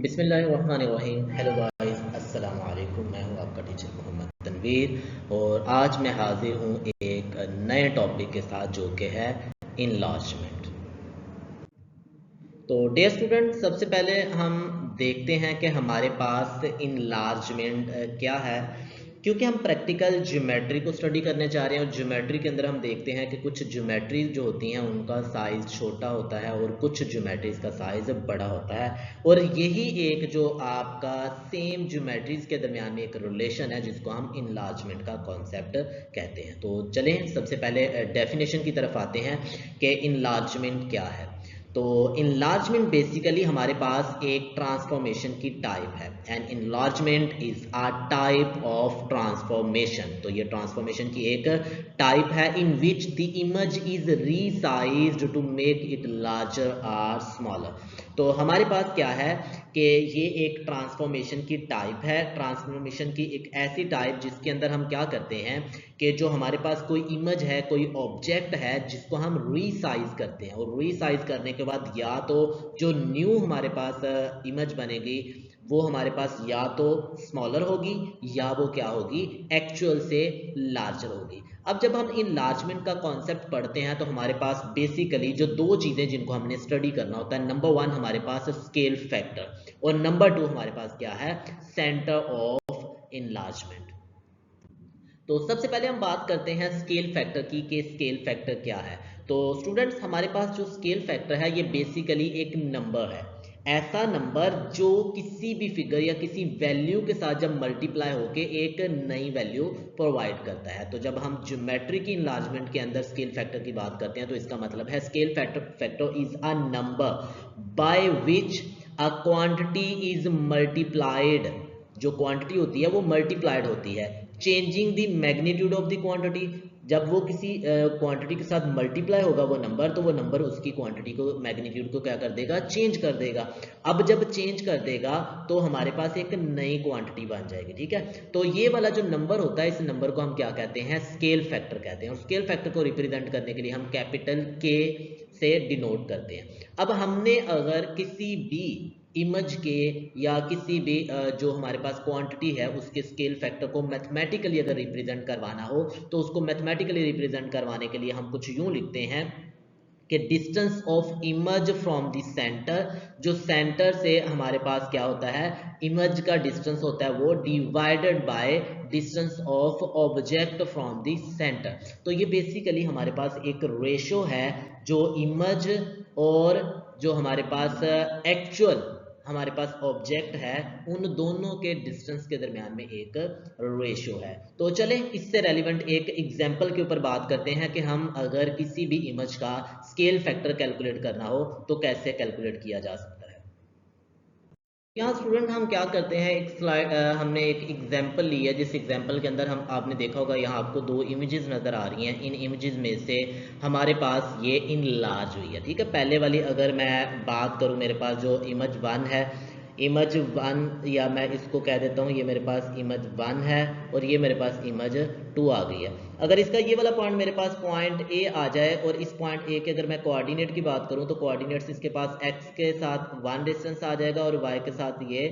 बिस्मिल्लाहिर्रहमानिर्रहीम। Hello guys, अस्सलाम वालेकुम। मैं हूं आपका टीचर मोहम्मद तनवीर और आज मैं हाजिर हूं एक नए टॉपिक के साथ जो कि है इनलार्जमेंट। तो डियर स्टूडेंट, सबसे पहले हम देखते हैं कि हमारे पास इनलार्जमेंट क्या है, क्योंकि हम प्रैक्टिकल ज्योमेट्री को स्टडी करने जा रहे हैं और ज्योमेट्री के अंदर हम देखते हैं कि कुछ ज्योमेट्री जो होती हैं उनका साइज़ छोटा होता है और कुछ ज्योमेट्रीज का साइज़ बड़ा होता है, और यही एक जो आपका सेम ज्योमेट्रीज के दरमियान में एक रिलेशन है जिसको हम इनलार्जमेंट का कॉन्सेप्ट कहते हैं। तो चलें सबसे पहले डेफिनेशन की तरफ आते हैं कि इनलार्जमेंट क्या है। तो इनलार्जमेंट बेसिकली हमारे पास एक ट्रांसफॉर्मेशन की टाइप है। And enlargement is a type of transformation. तो ये ट्रांसफॉर्मेशन की एक टाइप है in which the image is resized to make it larger और स्मॉलर। तो हमारे पास क्या है कि ये एक ट्रांसफॉर्मेशन की टाइप है। ट्रांसफॉर्मेशन की एक ऐसी टाइप जिसके अंदर हम क्या करते हैं कि जो हमारे पास कोई इमेज है, कोई ऑब्जेक्ट है, जिसको हम रीसाइज करते हैं और रीसाइज करने के बाद या तो जो न्यू हमारे पास इमेज बनेगी वो हमारे पास या तो स्मॉलर होगी या वो क्या होगी, एक्चुअल से लार्जर होगी। अब जब हम इनलार्जमेंट का कॉन्सेप्ट पढ़ते हैं तो हमारे पास बेसिकली जो दो चीजें जिनको हमने स्टडी करना होता है, नंबर वन हमारे पास स्केल फैक्टर और नंबर टू हमारे पास क्या है, सेंटर ऑफ इनलार्जमेंट। तो सबसे पहले हम बात करते हैं स्केल फैक्टर की कि स्केल फैक्टर क्या है। तो स्टूडेंट्स, हमारे पास जो स्केल फैक्टर है ये बेसिकली एक नंबर है, ऐसा नंबर जो किसी भी फिगर या किसी वैल्यू के साथ जब मल्टीप्लाई होके एक नई वैल्यू प्रोवाइड करता है। तो जब हम ज्योमेट्री की इनलार्जमेंट के अंदर स्केल फैक्टर की बात करते हैं तो इसका मतलब है scale factor is a number by which a quantity is multiplied. जो क्वांटिटी होती है वो मल्टीप्लाइड होती है, changing the magnitude of the quantity. जब वो किसी क्वांटिटी के साथ मल्टीप्लाई होगा वो नंबर, तो वो नंबर उसकी क्वांटिटी को, मैग्नीट्यूड को क्या कर देगा, चेंज कर देगा। अब जब चेंज कर देगा तो हमारे पास एक नई क्वांटिटी बन जाएगी। ठीक है, तो ये वाला जो नंबर होता है इस नंबर को हम क्या कहते हैं, स्केल फैक्टर कहते हैं। और स्केल फैक्टर को रिप्रेजेंट करने के लिए हम कैपिटल के से डिनोट करते हैं। अब हमने अगर किसी भी इमेज के या किसी भी जो हमारे पास क्वांटिटी है उसके स्केल फैक्टर को मैथमेटिकली अगर रिप्रेजेंट करवाना हो तो उसको मैथमेटिकली रिप्रेजेंट करवाने के लिए हम कुछ यूं लिखते हैं कि distance of image from the centre. जो सेंटर से हमारे पास क्या होता है, इमेज का डिस्टेंस होता है वो divided by distance of object from the centre. तो ये बेसिकली हमारे पास एक रेशो है जो इमेज और जो हमारे पास एक्चुअल हमारे पास ऑब्जेक्ट है उन दोनों के डिस्टेंस के दरमियान में एक रेशियो है। तो चलें इससे रेलिवेंट एक एग्जांपल के ऊपर बात करते हैं कि हम अगर किसी भी इमेज का स्केल फैक्टर कैलकुलेट करना हो तो कैसे कैलकुलेट किया जा सकता है। यहाँ स्टूडेंट हम क्या करते हैं, एक स्लाइड हमने एक एग्जांपल ली है जिस एग्जांपल के अंदर हम आपने देखा होगा यहाँ आपको दो इमेजेस नज़र आ रही हैं। इन इमेजेस में से हमारे पास ये इनलार्ज हुई है। ठीक है, पहले वाली अगर मैं बात करूँ, मेरे पास जो इमेज वन है, इमेज वन, या मैं इसको कह देता हूँ ये मेरे पास इमेज वन है और ये मेरे पास इमेज टू आ गई है। अगर इसका ये वाला पॉइंट मेरे पास पॉइंट ए आ जाए और इस पॉइंट ए के अगर मैं कोऑर्डिनेट की बात करूं तो कोऑर्डिनेट्स इसके पास एक्स के साथ 1 डिस्टेंस आ जाएगा और वाई के साथ ये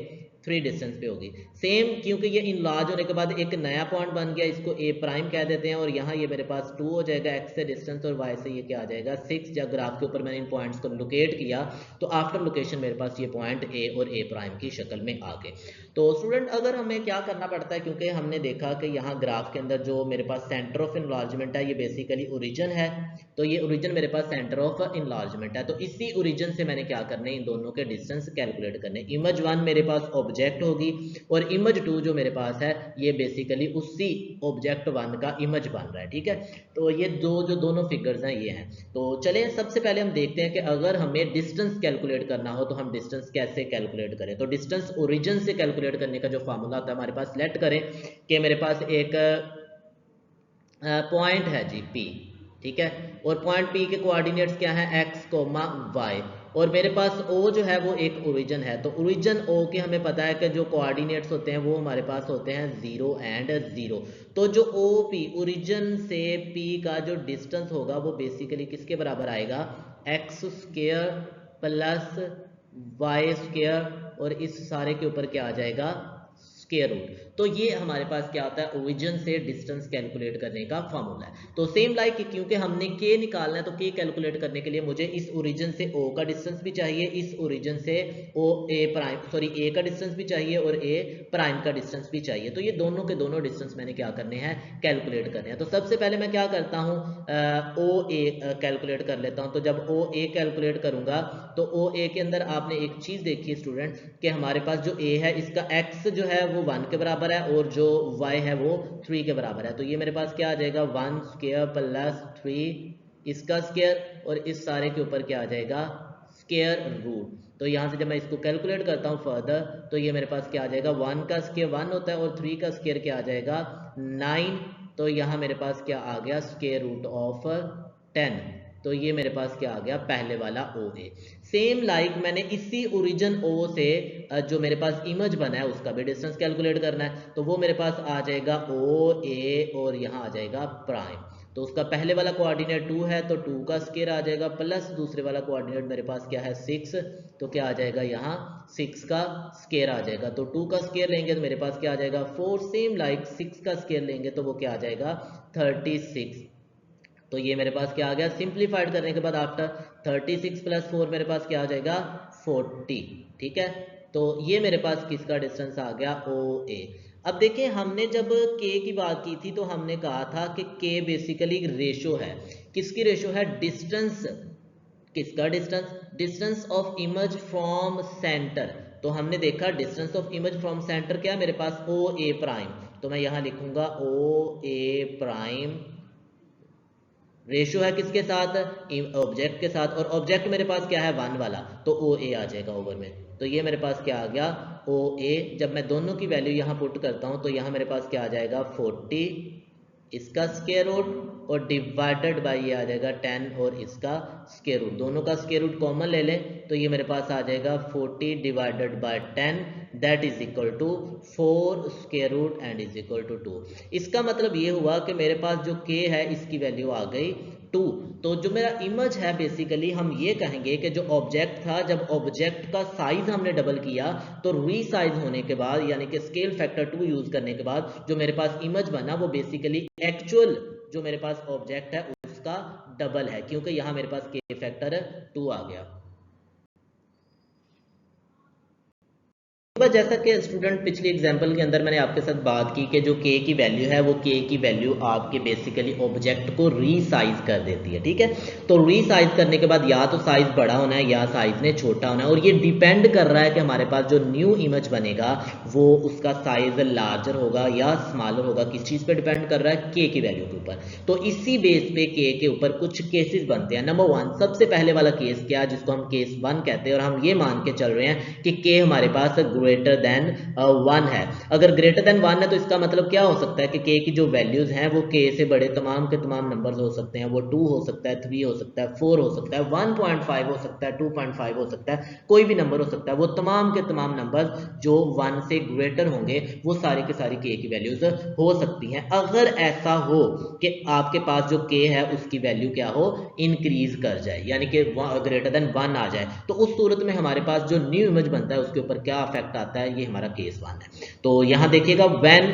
3 डिस्टेंस पे होगी। सेम, क्योंकि ये इनलार्ज होने के बाद एक नया पॉइंट बन गया, इसको ए प्राइम कह देते हैं और यहाँ ये मेरे पास 2 हो जाएगा एक्स से डिस्टेंस और वाई से ये क्या आ जाएगा 6। जब ग्राफ के ऊपर मैंने इन पॉइंट्स को लोकेट किया तो आफ्टर लोकेशन मेरे पास ये पॉइंट ए और ए प्राइम की शक्ल में आ गए। तो स्टूडेंट अगर हमें क्या करना पड़ता है, क्योंकि हमने देखा कि यहाँ ग्राफ के अंदर जो मेरे पास सेंटर ऑफ इनलार्जमेंट है ये बेसिकली ओरिजिन है, तो ये ओरिजिन मेरे पास सेंटर ऑफ इनलार्जमेंट है। तो इसी ओरिजिन से मैंने क्या करने, इन दोनों के डिस्टेंस कैलकुलेट करने। इमेज वन मेरे पास ऑब्जेक्ट होगी और इमेज टू जो मेरे पास है ये बेसिकली उसी ऑब्जेक्ट वन का इमेज बन रहा है। ठीक है, तो ये जो दोनों फिगर्स हैं ये हैं। तो चलिए सबसे पहले हम देखते हैं कि अगर हमें डिस्टेंस कैलकुलेट करना हो तो हम डिस्टेंस कैसे कैलकुलेट करें। तो डिस्टेंस ओरिजिन से कैलकुलेट करने का जो फार्मूला होता है हमारे पास, लेट करें कि मेरे पास एक पॉइंट है जी पी। ठीक है, और पॉइंट पी के कोऑर्डिनेट्स क्या है, एक्स कोमा वाई, और मेरे पास ओ जो है वो एक ओरिजिन है। तो ओरिजिन ओ के हमें पता है कि जो कोऑर्डिनेट्स होते हैं वो हमारे पास होते हैं 0 एंड 0। तो जो ओ पी ओरिजिन से पी का जो डिस्टेंस होगा वो बेसिकली किसके बराबर आएगा, x square plus y square और इस सारे के ऊपर क्या आ जाएगा, स्क्वायर रूट। तो ये हमारे पास क्या होता है, ओरिजिन से डिस्टेंस कैलकुलेट करने का फॉर्मूला है। तो सेम लाइक क्योंकि हमने के निकालना है तो के कैलकुलेट करने के लिए मुझे इस ओरिजिन से ओ का डिस्टेंस भी चाहिए, इस ओरिजिन से ओ ए प्राइम सॉरी ए का डिस्टेंस भी चाहिए और ए प्राइम का डिस्टेंस भी चाहिए। तो ये दोनों के दोनों डिस्टेंस मैंने क्या करने हैं, कैलकुलेट करने हैं। तो सबसे पहले मैं क्या करता हूँ, ओ ए कैलकुलेट कर लेता हूँ। तो जब ओ ए कैलकुलेट करूंगा तो ओ ए के अंदर आपने एक चीज देखी स्टूडेंट कि हमारे पास जो ए है इसका एक्स जो है वो 1 के बराबर है और जो y है वो 3 के बराबर है। तो ये मेरे पास क्या आ जाएगा, 1 स्क्वायर प्लस 3 इसका स्क्वायर और इस सारे के ऊपर क्या आ जाएगा, स्क्वायर रूट। तो यहाँ से जब मैं इसको कैलकुलेट करता हूँ फर्दर तो ये मेरे पास क्या आ जाएगा, 1 का स्क्वायर 1 होता है और 3 का स्क्वायर क्या आ जाएगा, 9। तो यहाँ मेरे पास क्या आ गया, स्क्वायर रूट ऑफ 10। तो ये मेरे पास क्या आ गया, पहले वाला ओ ए। सेम लाइक मैंने इसी ओरिजिन ओ से जो मेरे पास इमेज बना है उसका भी डिस्टेंस कैलकुलेट करना है। तो वो मेरे पास आ जाएगा ओ ए और यहाँ आ जाएगा प्राइम। तो उसका पहले वाला कोऑर्डिनेट 2 है तो 2 का स्क्वायर आ जाएगा प्लस दूसरे वाला कोऑर्डिनेट मेरे पास क्या है 6। तो क्या आ जाएगा यहाँ 6 का स्क्वायर आ जाएगा। तो 2 का स्क्वायर लेंगे तो मेरे पास क्या आ जाएगा 4। सेम लाइक 6 का स्क्वायर लेंगे तो वो क्या आ जाएगा 36। तो ये मेरे पास क्या आ गया, सिंप्लीफाइड करने के बाद आफ्टर 36 प्लस 4 मेरे पास क्या आ जाएगा 40। ठीक है, तो ये मेरे पास किसका डिस्टेंस आ गया, ओ ए। अब देखिए हमने जब के की बात की थी तो हमने कहा था कि के बेसिकली रेशो है, किसकी रेशो है, डिस्टेंस, किसका distance, distance of image from centre. तो हमने देखा distance of image from centre क्या है मेरे पास, ओ ए प्राइम। तो मैं यहां लिखूंगा ओ ए प्राइम रेशियो है किसके साथ, ऑब्जेक्ट के साथ, और ऑब्जेक्ट मेरे पास क्या है 1 वाला, तो ओ ए आ जाएगा ओवर में। तो ये मेरे पास क्या आ गया ओ ए। जब मैं दोनों की वैल्यू यहाँ पुट करता हूँ तो यहाँ मेरे पास क्या आ जाएगा 40 इसका स्क्वायर रूट और डिवाइडेड बाय ये आ जाएगा 10 और इसका स्क्वायर रूट, दोनों का स्क्वायर रूट कॉमन ले लें तो ये मेरे पास आ जाएगा 40 divided by 10 that is equal to 4 square root and is equal to 2। इसका मतलब ये हुआ कि मेरे पास जो k है इसकी वैल्यू आ गई 2। तो जो मेरा इमेज है बेसिकली हम ये कहेंगे कि जो ऑब्जेक्ट था, जब ऑब्जेक्ट का साइज हमने डबल किया तो रीसाइज होने के बाद यानी कि स्केल फैक्टर 2 यूज करने के बाद जो मेरे पास इमेज बना वो बेसिकली एक्चुअल जो मेरे पास ऑब्जेक्ट है उसका डबल है, क्योंकि यहां मेरे पास के फैक्टर 2 आ गया। जैसा कि स्टूडेंट पिछली एग्जांपल के अंदर मैंने आपके साथ बात की कि जो k की वैल्यू है वो k की वैल्यू आपके बेसिकली ऑब्जेक्ट को रीसाइज कर देती है। ठीक है, तो रीसाइज करने के बाद या तो साइज बड़ा होना है या साइज ने छोटा होना है, और ये डिपेंड कर रहा है कि हमारे पास जो न्यू इमेज बनेगा वो उसका साइज लार्जर होगा या स्मॉलर होगा। किस चीज़ पे डिपेंड कर रहा है, k की वैल्यू के ऊपर। तो इसी बेस पे k के ऊपर कुछ केसेस बनते हैं। नंबर 1 सबसे पहले वाला केस क्या है, जिसको हम केस 1 कहते हैं, और हम ये मान के चल रहे हैं कि k हमारे पास ग्रेटर देन 1 है। अगर ग्रेटर देन 1 है तो इसका मतलब क्या हो सकता है कि k की जो वैल्यूज हैं वो k से बड़े तमाम के तमाम नंबर्स हो सकते हैं। वो 2 हो सकता है, 3 हो सकता है, 4 हो सकता है, 1.5 हो सकता है, 2.5 हो सकता है, कोई भी नंबर हो सकता है। वो तमाम के तमाम नंबर्स जो 1 से ग्रेटर होंगे वो सारी के सारी k की वैल्यूज हो सकती हैं। अगर ऐसा हो कि आपके पास जो k है उसकी वैल्यू क्या हो, इंक्रीज कर जाए, यानी कि ग्रेटर देन 1 आ जाए, तो उस सूरत में हमारे पास जो न्यू इमेज बनता है उसके ऊपर क्या इफेक्ट आता है, ये हमारा केस 1 है। तो यहां देखिएगा व्हेन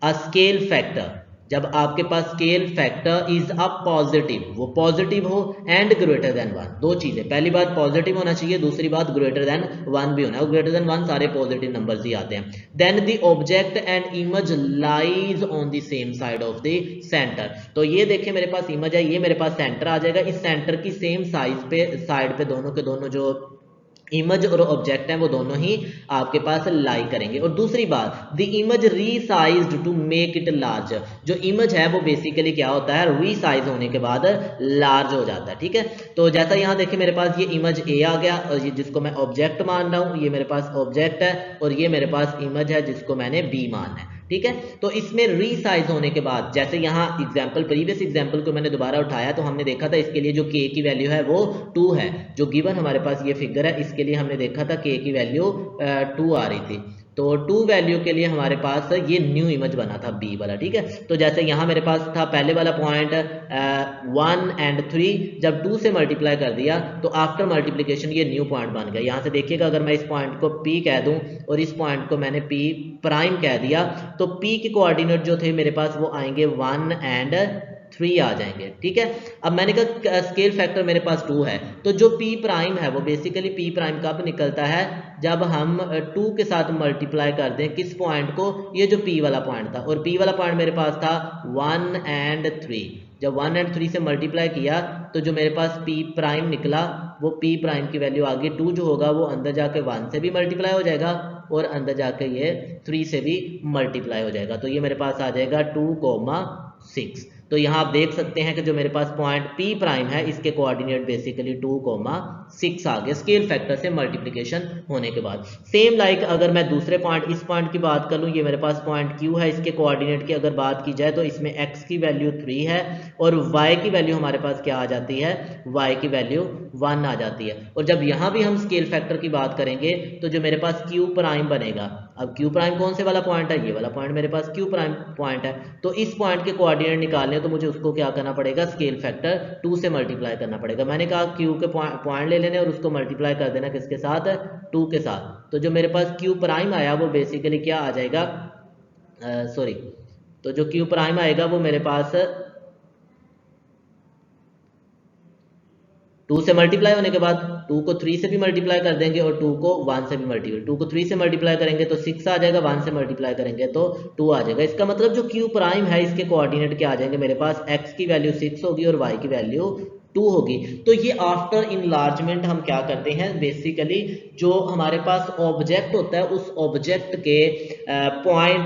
अ स्केल फैक्टर, जब आपके पास scale factor is a positive, वो पॉजिटिव हो एंड ग्रेटर देन 1, दो चीजें, पहली बात पॉजिटिव होना चाहिए, दूसरी बात ग्रेटर देन 1 भी होना है। ग्रेटर देन 1 सारे पॉजिटिव नंबर्स ही आते हैं। Then the object and image lies on the same side of the centre. तो ये देखिए मेरे पास इमेज है, ये मेरे पास सेंटर आ जाएगा, इस सेंटर की सेम साइज पे साइड पे दोनों के दोनों जो इमेज और ऑब्जेक्ट है वो दोनों ही आपके पास लाई करेंगे। और दूसरी बात, the image resized to make it large, जो इमेज है वो बेसिकली क्या होता है, रीसाइज होने के बाद लार्ज हो जाता है। ठीक है, तो जैसा यहाँ देखिए मेरे पास ये इमेज ए आ गया और ये जिसको मैं ऑब्जेक्ट मान रहा हूँ, ये मेरे पास ऑब्जेक्ट है, और ये मेरे पास इमेज है जिसको मैंने बी माना है। ठीक है, तो इसमें रीसाइज होने के बाद, जैसे यहाँ एग्जांपल प्रीवियस एग्जांपल को मैंने दोबारा उठाया तो हमने देखा था इसके लिए जो k की वैल्यू है वो 2 है, जो गिवन हमारे पास ये फिगर है इसके लिए हमने देखा था k की वैल्यू 2 आ रही थी। तो 2 वैल्यू के लिए हमारे पास ये न्यू इमेज बना था बी वाला, ठीक है। तो जैसे यहाँ मेरे पास था पहले वाला पॉइंट 1 और 3, जब 2 से मल्टीप्लाई कर दिया तो आफ्टर मल्टीप्लिकेशन ये न्यू पॉइंट बन गया। यहाँ से देखिएगा अगर मैं इस पॉइंट को P कह दूं और इस पॉइंट को मैंने P प्राइम कह दिया तो P के कोऑर्डिनेट जो थे मेरे पास वो आएंगे 1 और 3 आ जाएंगे, ठीक है। अब मैंने कहा स्केल फैक्टर मेरे पास 2 है, तो जो P प्राइम है वो बेसिकली P प्राइम कब निकलता है, जब हम 2 के साथ मल्टीप्लाई कर दें किस पॉइंट को, ये जो P वाला पॉइंट था, और P वाला पॉइंट मेरे पास था 1 और 3। जब 1 और 3 से मल्टीप्लाई किया तो जो मेरे पास P प्राइम निकला वो P प्राइम की वैल्यू आ गई 2 जो होगा वो अंदर जाके 1 से भी मल्टीप्लाई हो जाएगा और अंदर जाके ये 3 से भी मल्टीप्लाई हो जाएगा। तो ये मेरे पास आ जाएगा 2,6। तो यहाँ आप देख सकते हैं कि जो मेरे पास पॉइंट P प्राइम है इसके कोऑर्डिनेट बेसिकली 2,6 आ गए स्केल फैक्टर से मल्टीप्लिकेशन होने के बाद। सेम लाइक अगर मैं दूसरे पॉइंट इस पॉइंट की बात कर लूँ, ये मेरे पास पॉइंट Q है, इसके कोऑर्डिनेट की अगर बात की जाए तो इसमें x की वैल्यू 3 है और y की वैल्यू हमारे पास क्या आ जाती है, y की वैल्यू 1 आ जाती है। और जब यहाँ भी हम स्केल फैक्टर की बात करेंगे तो जो मेरे पास Q प्राइम बनेगा, अब Q प्राइम कौन से वाला पॉइंट है, ये वाला पॉइंट मेरे पास Q प्राइम पॉइंट है, तो इस पॉइंट के कोऑर्डिनेट निकालने तो मुझे उसको क्या करना पड़ेगा, स्केल फैक्टर 2 से मल्टीप्लाई करना पड़ेगा। मैंने कहा Q के पॉइंट ले लेने और उसको मल्टीप्लाई कर देना किसके साथ, 2 के साथ। तो जो मेरे पास Q प्राइम आया वो बेसिकली क्या आ जाएगा, सॉरी, तो जो Q प्राइम आएगा वो मेरे पास 2 से मल्टीप्लाई होने के बाद 2 को 3 से भी मल्टीप्लाई कर देंगे और 2 को 1 से भी मल्टीप्लाई, 2 को 3 से मल्टीप्लाई करेंगे तो 6 आ जाएगा, 1 से मल्टीप्लाई करेंगे तो 2 आ जाएगा। इसका मतलब जो Q प्राइम है इसके कोऑर्डिनेट क्या आ जाएंगे मेरे पास, x की वैल्यू 6 होगी और y की वैल्यू 2 होगी। तो ये आफ्टर इनलार्जमेंट हम क्या करते हैं, बेसिकली जो हमारे पास ऑब्जेक्ट होता है उस ऑब्जेक्ट के पॉइंट,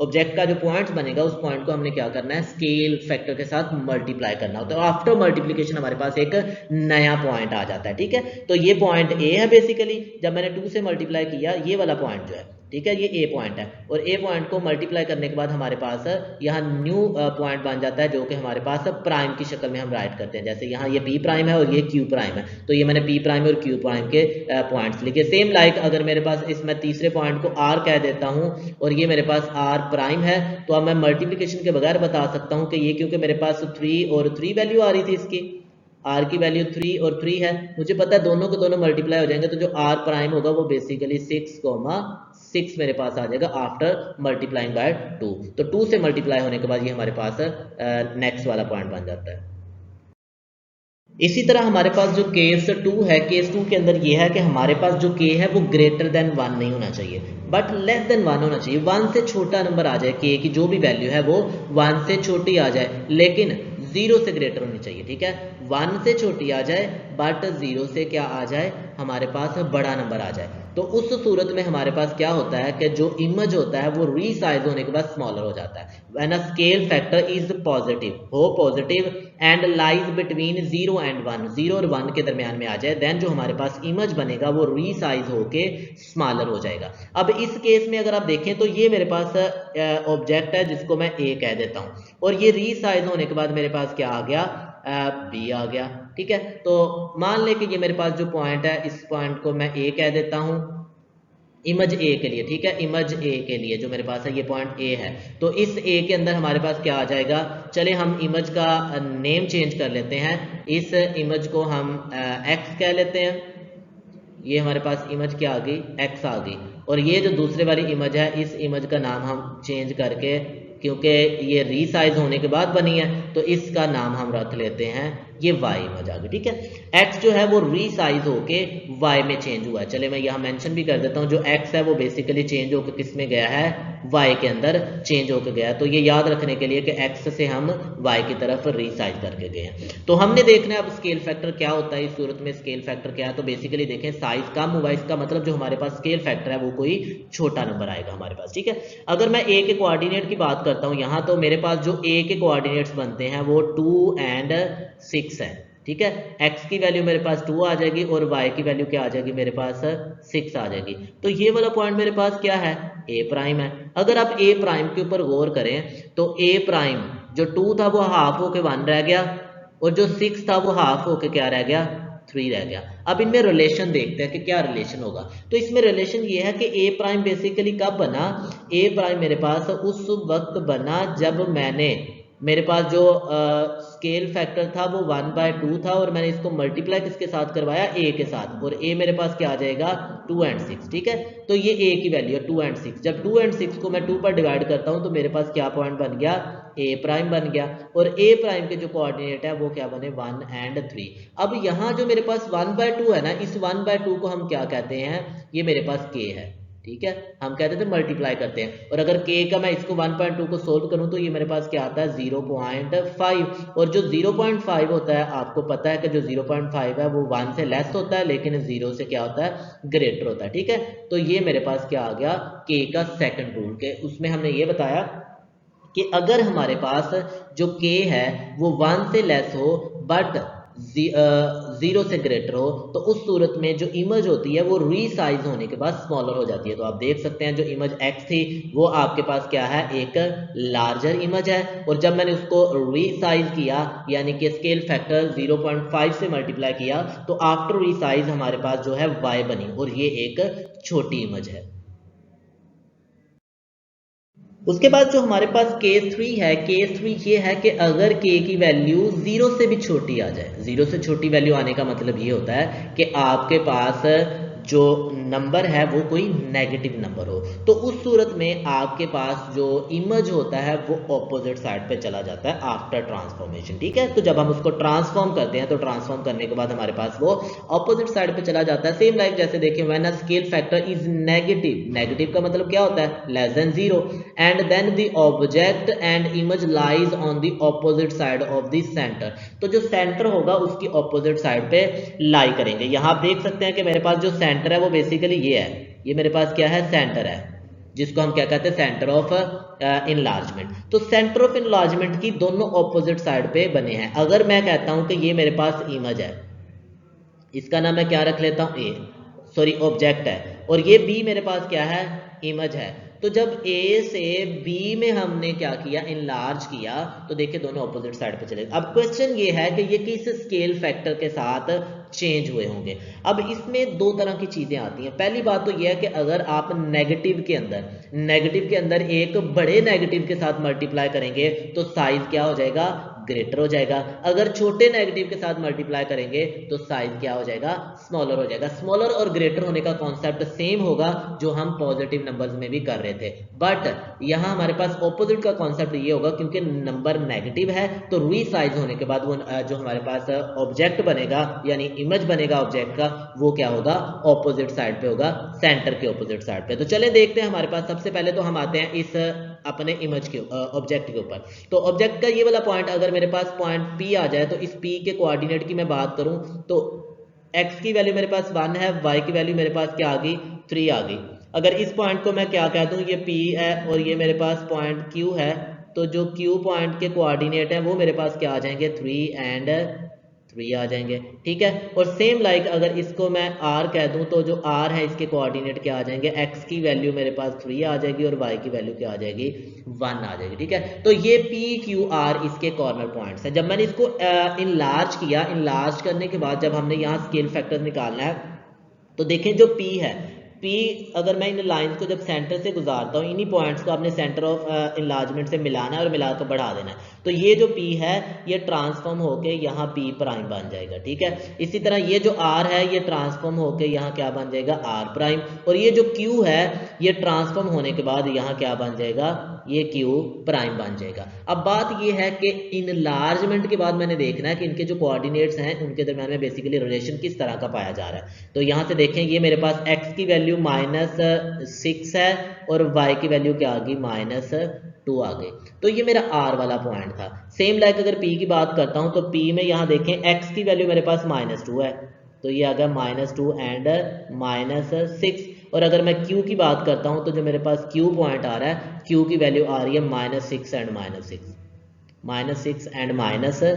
ऑब्जेक्ट का जो पॉइंट बनेगा उस पॉइंट को हमने क्या करना है, स्केल फैक्टर के साथ मल्टीप्लाई करना होता है। और आफ्टर मल्टीप्लिकेशन हमारे पास एक नया पॉइंट आ जाता है, ठीक है। तो ये पॉइंट A है, बेसिकली जब मैंने 2 से मल्टीप्लाई किया ये वाला पॉइंट जो है, ठीक है, ये A पॉइंट है और A पॉइंट को मल्टीप्लाई करने के बाद हमारे पास यहाँ न्यू पॉइंट बन जाता है जो कि हमारे पास प्राइम की शक्ल में हम राइट करते हैं। जैसे यहाँ ये P प्राइम है और ये Q प्राइम है, तो ये मैंने P प्राइम और Q प्राइम के पॉइंट्स लिखे। सेम लाइक अगर मेरे पास इसमें तीसरे पॉइंट को R कह देता हूँ और ये मेरे पास R प्राइम है, तो अब मैं मल्टीप्लिकेशन के बगैर बता सकता हूँ कि ये क्योंकि मेरे पास 3 और 3 वैल्यू आ रही थी, इसकी R की वैल्यू 3 और 3 है, मुझे पता है दोनों के दोनों मल्टीप्लाई हो जाएंगे, तो जो R प्राइम होगा वो बेसिकली 6,6 मेरे पास आ जाएगा आफ्टर मल्टीप्लाइंग बाय 2। तो 2 से मल्टीप्लाई होने के बाद ये हमारे पास नेक्स्ट वाला पॉइंट बन जाता है। इसी तरह हमारे पास जो केस 2 है, केस 2 के अंदर ये है कि हमारे पास जो k है वो ग्रेटर देन 1 नहीं होना चाहिए बट लेस देन 1 होना चाहिए। 1 से छोटा नंबर आ जाए, k की जो भी वैल्यू है वो 1 से छोटी आ जाए लेकिन 0 से ग्रेटर होनी चाहिए, ठीक है। 1 से छोटी आ जाए बट 0 से क्या आ जाए, हमारे पास बड़ा नंबर आ जाए। तो उस सूरत में हमारे पास क्या होता है कि जो इमेज होता है वो रीसाइज होने के बाद स्मॉलर हो जाता है। When a scale factor is positive, हो positive and lies between 0 and 1, 0 और 1 के दरमियान में आ जाए, देन जो हमारे पास इमेज बनेगा वो रीसाइज होके स्मॉलर हो जाएगा। अब इस केस में अगर आप देखें तो ये मेरे पास ऑब्जेक्ट है जिसको मैं A कह देता हूँ और ये रीसाइज होने के बाद मेरे पास क्या आ गया, B आ गया, ठीक है। तो मान ले कि ये मेरे पास जो पॉइंट है इस पॉइंट को मैं A कह देता हूँ इमेज A के लिए, ठीक है, इमेज A के लिए जो मेरे पास है ये पॉइंट A है। तो इस A के अंदर हमारे पास क्या आ जाएगा, चले हम इमेज का नेम चेंज कर लेते हैं, इस इमेज को हम X कह लेते हैं। ये हमारे पास इमेज क्या आ गई, X आ गई। और ये जो दूसरे वाली इमेज है इस इमेज का नाम हम चेंज करके, क्योंकि ये रीसाइज होने के बाद बनी है तो इसका नाम हम रख लेते हैं ये y इमेज आ गई, ठीक है। x जो है वो रीसाइज होके y में चेंज हुआ है। चले मैं यहाँ मेंशन भी कर देता हूँ, जो x है वो बेसिकली चेंज होकर किस में गया है, y के अंदर चेंज होकर गया है। तो ये याद रखने के लिए कि x से हम y की तरफ रीसाइज करके गए हैं। तो हमने देखना है अब स्केल फैक्टर क्या होता है इस सूरत में। स्केल फैक्टर क्या है, तो बेसिकली देखें साइज कम हुआ, इसका मतलब जो हमारे पास स्केल फैक्टर है वो कोई छोटा नंबर आएगा हमारे पास, ठीक है। अगर मैं a के कोऑर्डिनेट की बात करता हूँ यहाँ, तो मेरे पास जो a के कोऑर्डिनेट्स बनते हैं वो 2 और 6 है, ठीक है। x की वैल्यू मेरे पास 2 आ जाएगी और y की वैल्यू क्या आ जाएगी, मेरे पास 6 आ जाएगी। तो ये वाला पॉइंट मेरे पास क्या है, a प्राइम है। अगर आप a प्राइम के ऊपर गौर करें तो a प्राइम जो 2 था वो हाफ होके 1 रह गया और जो 6 था वो हाफ होके क्या रह गया, 3 रह गया। अब इनमें रिलेशन देखते हैं कि क्या रिलेशन होगा। तो इसमें रिलेशन ये है कि ए प्राइम बेसिकली कब बना, ए प्राइम मेरे पास उस वक्त बना जब मेरे पास जो स्केल फैक्टर था वो 1/2 था और मैंने इसको मल्टीप्लाई किसके साथ करवाया, ए के साथ, और ए मेरे पास क्या आ जाएगा 2 और 6, ठीक है। तो ये ए की वैल्यू है 2 और 6। जब 2 और 6 को मैं 2 पर डिवाइड करता हूँ तो मेरे पास क्या पॉइंट बन गया, ए प्राइम बन गया। और ए प्राइम के जो कोऑर्डिनेट है वो क्या बने 1 और 3। अब यहाँ जो मेरे पास 1/2 है ना, इस 1/2 को हम क्या कहते हैं, ये मेरे पास के है, ठीक है। हम कहते थे मल्टीप्लाई करते हैं, और अगर k का मैं इसको 1/2 को सोल्व करूं तो ये मेरे पास क्या आता है 0.5। और जो 0.5 होता है आपको पता है कि जो 0.5 है वो 1 से लेस होता है, लेकिन 0 से क्या होता है ग्रेटर होता है, ठीक है। तो ये मेरे पास क्या आ गया k का सेकंड रूल के, उसमें हमने ये बताया कि अगर हमारे पास जो k है वो 1 से लेस हो बट 0 से ग्रेटर हो, तो उस सूरत में जो इमेज होती है वो रीसाइज होने के बाद स्मॉलर हो जाती है। तो आप देख सकते हैं जो इमेज x थी वो आपके पास क्या है, एक लार्जर इमेज है, और जब मैंने उसको रीसाइज किया यानी कि स्केल फैक्टर 0.5 से मल्टीप्लाई किया तो आफ्टर रीसाइज हमारे पास जो है y बनी, और ये एक छोटी इमेज है। उसके बाद जो हमारे पास केस 3 है, केस 3 ये है कि अगर k की वैल्यू 0 से भी छोटी आ जाए, 0 से छोटी वैल्यू आने का मतलब ये होता है कि आपके पास जो नंबर है वो कोई नेगेटिव नंबर हो, तो उस सूरत में आपके पास जो इमेज होता है वो ऑपोजिट साइड पे चला जाता है आफ्टर ट्रांसफॉर्मेशन, ठीक है। तो जब हम उसको ट्रांसफॉर्म करते हैं तो ट्रांसफॉर्म करने के बाद हमारे पास वो ऑपोजिट साइड पे चला जाता है। सेम लाइक जैसे देखिए when a scale factor is negative, negative का मतलब क्या होता है less than 0, and then the object and image lies on the opposite side of the centre. तो जो सेंटर होगा उसकी ऑपोजिट साइड पे लाई करेंगे। यहाँ आप देख सकते हैं कि मेरे पास जो सेंटर है वो बेसिकली ये है, ये मेरे पास क्या है सेंटर है, जिसको हम क्या कहते हैं सेंटर ऑफ इनलार्जमेंट। तो सेंटर ऑफ इनलार्जमेंट की दोनों ऑपोजिट साइड पे बने हैं। अगर मैं कहता हूं कि ये मेरे पास इमेज है, इसका नाम मैं क्या रख लेता हूं ए, सॉरी ऑब्जेक्ट है, और ये बी मेरे पास क्या है इमेज है। तो जब ए से बी में हमने क्या किया इनलार्ज किया तो देखिए दोनों ऑपोजिट साइड पे चले। अब क्वेश्चन ये है कि ये किस स्केल फैक्टर के साथ चेंज हुए होंगे। अब इसमें दो तरह की चीजें आती हैं। पहली बात तो यह है कि अगर आप नेगेटिव के अंदर एक बड़े नेगेटिव के साथ मल्टीप्लाई करेंगे तो साइज क्या हो जाएगा ग्रेटर हो जाएगा। अगर छोटे नेगेटिव के साथ मल्टीप्लाई करेंगे तो साइज क्या हो जाएगा स्मॉलर हो जाएगा। स्मॉलर और ग्रेटर होने का कॉन्सेप्ट सेम होगा जो हम पॉजिटिव नंबर्स में भी कर रहे थे, बट यहां हमारे पास ऑपोजिट का कॉन्सेप्ट ये होगा क्योंकि नंबर नेगेटिव है तो रीसाइज होने के बाद वो जो हमारे पास ऑब्जेक्ट बनेगा यानी इमेज बनेगा ऑब्जेक्ट का वो क्या होगा ऑपोजिट साइड पे होगा, सेंटर के ऑपोजिट साइड पे। तो चले देखते हैं हमारे पास सबसे पहले तो हम आते हैं इस अपने इमेज के ऑब्जेक्ट के ऊपर। तो ऑब्जेक्ट का ये वाला पॉइंट अगर मेरे पास पॉइंट P आ जाए तो इस P के कोऑर्डिनेट की मैं बात करूं तो x की वैल्यू मेरे पास 1 है, y की वैल्यू मेरे पास क्या आ गई 3 आ गई। अगर इस पॉइंट को मैं क्या कह दूं ये P है और ये मेरे पास पॉइंट Q है, तो जो Q पॉइंट के कोऑर्डिनेट है वो मेरे पास क्या आ जाएंगे 3 एंड 3 आ जाएंगे, ठीक है। और सेम लाइक अगर इसको मैं R कह दूं तो जो R है इसके कोऑर्डिनेट क्या आ जाएंगे x की वैल्यू मेरे पास 3 आ जाएगी और y की वैल्यू क्या आ जाएगी 1 आ जाएगी, ठीक है। तो ये PQR इसके कॉर्नर पॉइंट्स हैं। जब मैंने इसको इनलार्ज किया, इनलार्ज करने के बाद जब हमने यहाँ स्केल फैक्टर निकालना है तो देखें जो P है, P अगर मैं इन लाइंस को जब सेंटर से गुजारता हूँ इन्हीं पॉइंट्स को आपने सेंटर ऑफ इनलार्जमेंट से मिलाना है और मिलाकर बढ़ा देना है। तो ये जो P है ये ट्रांसफॉर्म होके यहाँ P प्राइम बन जाएगा, ठीक है। इसी तरह ये जो R है ये ट्रांसफॉर्म होके यहाँ क्या बन जाएगा R प्राइम, और ये जो Q है ये ट्रांसफॉर्म होने के बाद यहाँ क्या बन जाएगा ये Q प्राइम बन जाएगा। अब बात ये है कि इनलार्जमेंट के बाद मैंने देखना है कि इनके जो कोऑर्डिनेट्स हैं उनके दरम्यान में बेसिकली रिलेशन किस तरह का पाया जा रहा है। तो यहाँ से देखें ये मेरे पास x की वैल्यू -6 है और y की वैल्यू क्या आ गई -2 आ गई। तो ये मेरा R वाला पॉइंट था। सेम लाइक अगर P की बात करता हूँ तो P में यहाँ देखें x की वैल्यू मेरे पास -2 है तो ये आ गया -2 एंड -6। और अगर मैं Q की बात करता हूँ तो जो मेरे पास Q पॉइंट आ रहा है Q की वैल्यू आ रही है -6 एंड -6 एंड -6।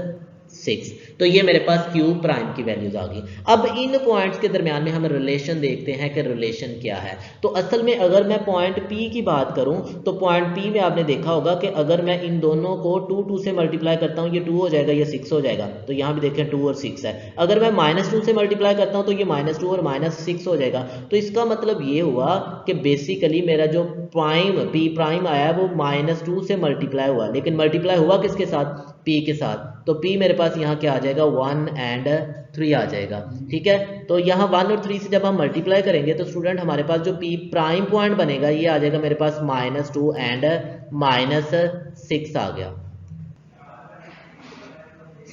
6। तो ये मेरे पास Q प्राइम की वैल्यूज आ गई। अब इन पॉइंट्स के दरमियान में हम रिलेशन देखते हैं कि रिलेशन क्या है। तो असल में अगर मैं पॉइंट P की बात करूं तो पॉइंट P में आपने देखा होगा कि अगर मैं इन दोनों को 2 से मल्टीप्लाई करता हूं, ये 2 हो जाएगा, ये 6 हो जाएगा। तो यहाँ भी देखें 2 और 6 है। अगर मैं -2 से मल्टीप्लाई करता हूं तो ये -2 और -6 हो जाएगा। तो इसका मतलब ये हुआ कि बेसिकली मेरा जो प्राइम P प्राइम आया वो -2 से मल्टीप्लाई हुआ, लेकिन मल्टीप्लाई हुआ किसके साथ? P के साथ। तो P मेरे पास यहाँ क्या आ जाएगा? 1 और 3 आ जाएगा। ठीक है, तो यहाँ 1 और 3 से जब हम मल्टीप्लाई करेंगे तो स्टूडेंट हमारे पास जो P प्राइम पॉइंट बनेगा ये आ जाएगा मेरे पास -2 और -6 आ गया।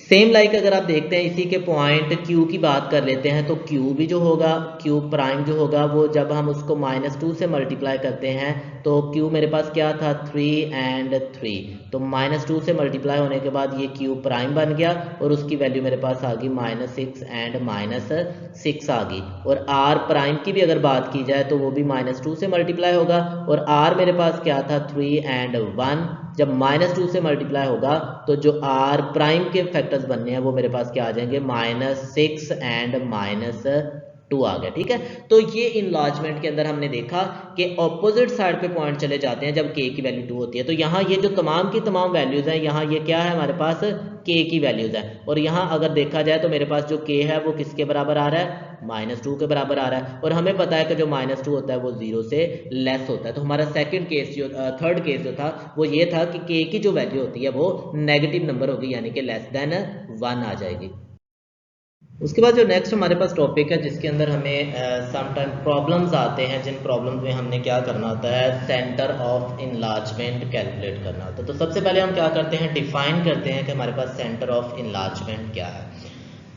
सेम लाइक अगर आप देखते हैं इसी के पॉइंट Q की बात कर लेते हैं तो Q भी जो होगा, Q प्राइम जो होगा वो जब हम उसको -2 से मल्टीप्लाई करते हैं तो Q मेरे पास क्या था? 3 और 3। तो -2 से मल्टीप्लाई होने के बाद ये Q प्राइम बन गया और उसकी वैल्यू मेरे पास आ गई -6 और -6 आ गई। और R प्राइम की भी अगर बात की जाए तो वो भी -2 से मल्टीप्लाई होगा और R मेरे पास क्या था? 3 और 1। जब -2 से मल्टीप्लाई होगा तो जो R प्राइम के फैक्टर्स बनने हैं वो मेरे पास क्या आ जाएंगे? -6 और -2 आ गया। ठीक है, तो ये इनलार्जमेंट के अंदर हमने देखा कि ऑपोजिट साइड पे पॉइंट चले जाते हैं जब k की वैल्यू 2 होती है। तो यहाँ ये जो तमाम की तमाम वैल्यूज हैं, यहाँ ये क्या है हमारे पास? k की वैल्यूज है। और यहाँ अगर देखा जाए तो मेरे पास जो k है वो किसके बराबर आ रहा है? -2 के बराबर आ रहा है। और हमें पता है कि जो -2 होता है वो 0 से लेस होता है। तो हमारा सेकंड केस जो थर्ड केस जो था वो ये था कि k की जो वैल्यू होती है वो नेगेटिव नंबर होगी, यानी कि लेस देन 1 आ जाएगी। उसके बाद जो नेक्स्ट हमारे पास टॉपिक है जिसके अंदर हमें समटाइम प्रॉब्लम्स आते हैं, जिन प्रॉब्लम्स में हमने क्या करना होता है? सेंटर ऑफ इनलार्जमेंट कैलकुलेट करना होता है। तो सबसे पहले हम क्या करते हैं? डिफाइन करते हैं कि हमारे पास सेंटर ऑफ इनलार्जमेंट क्या है।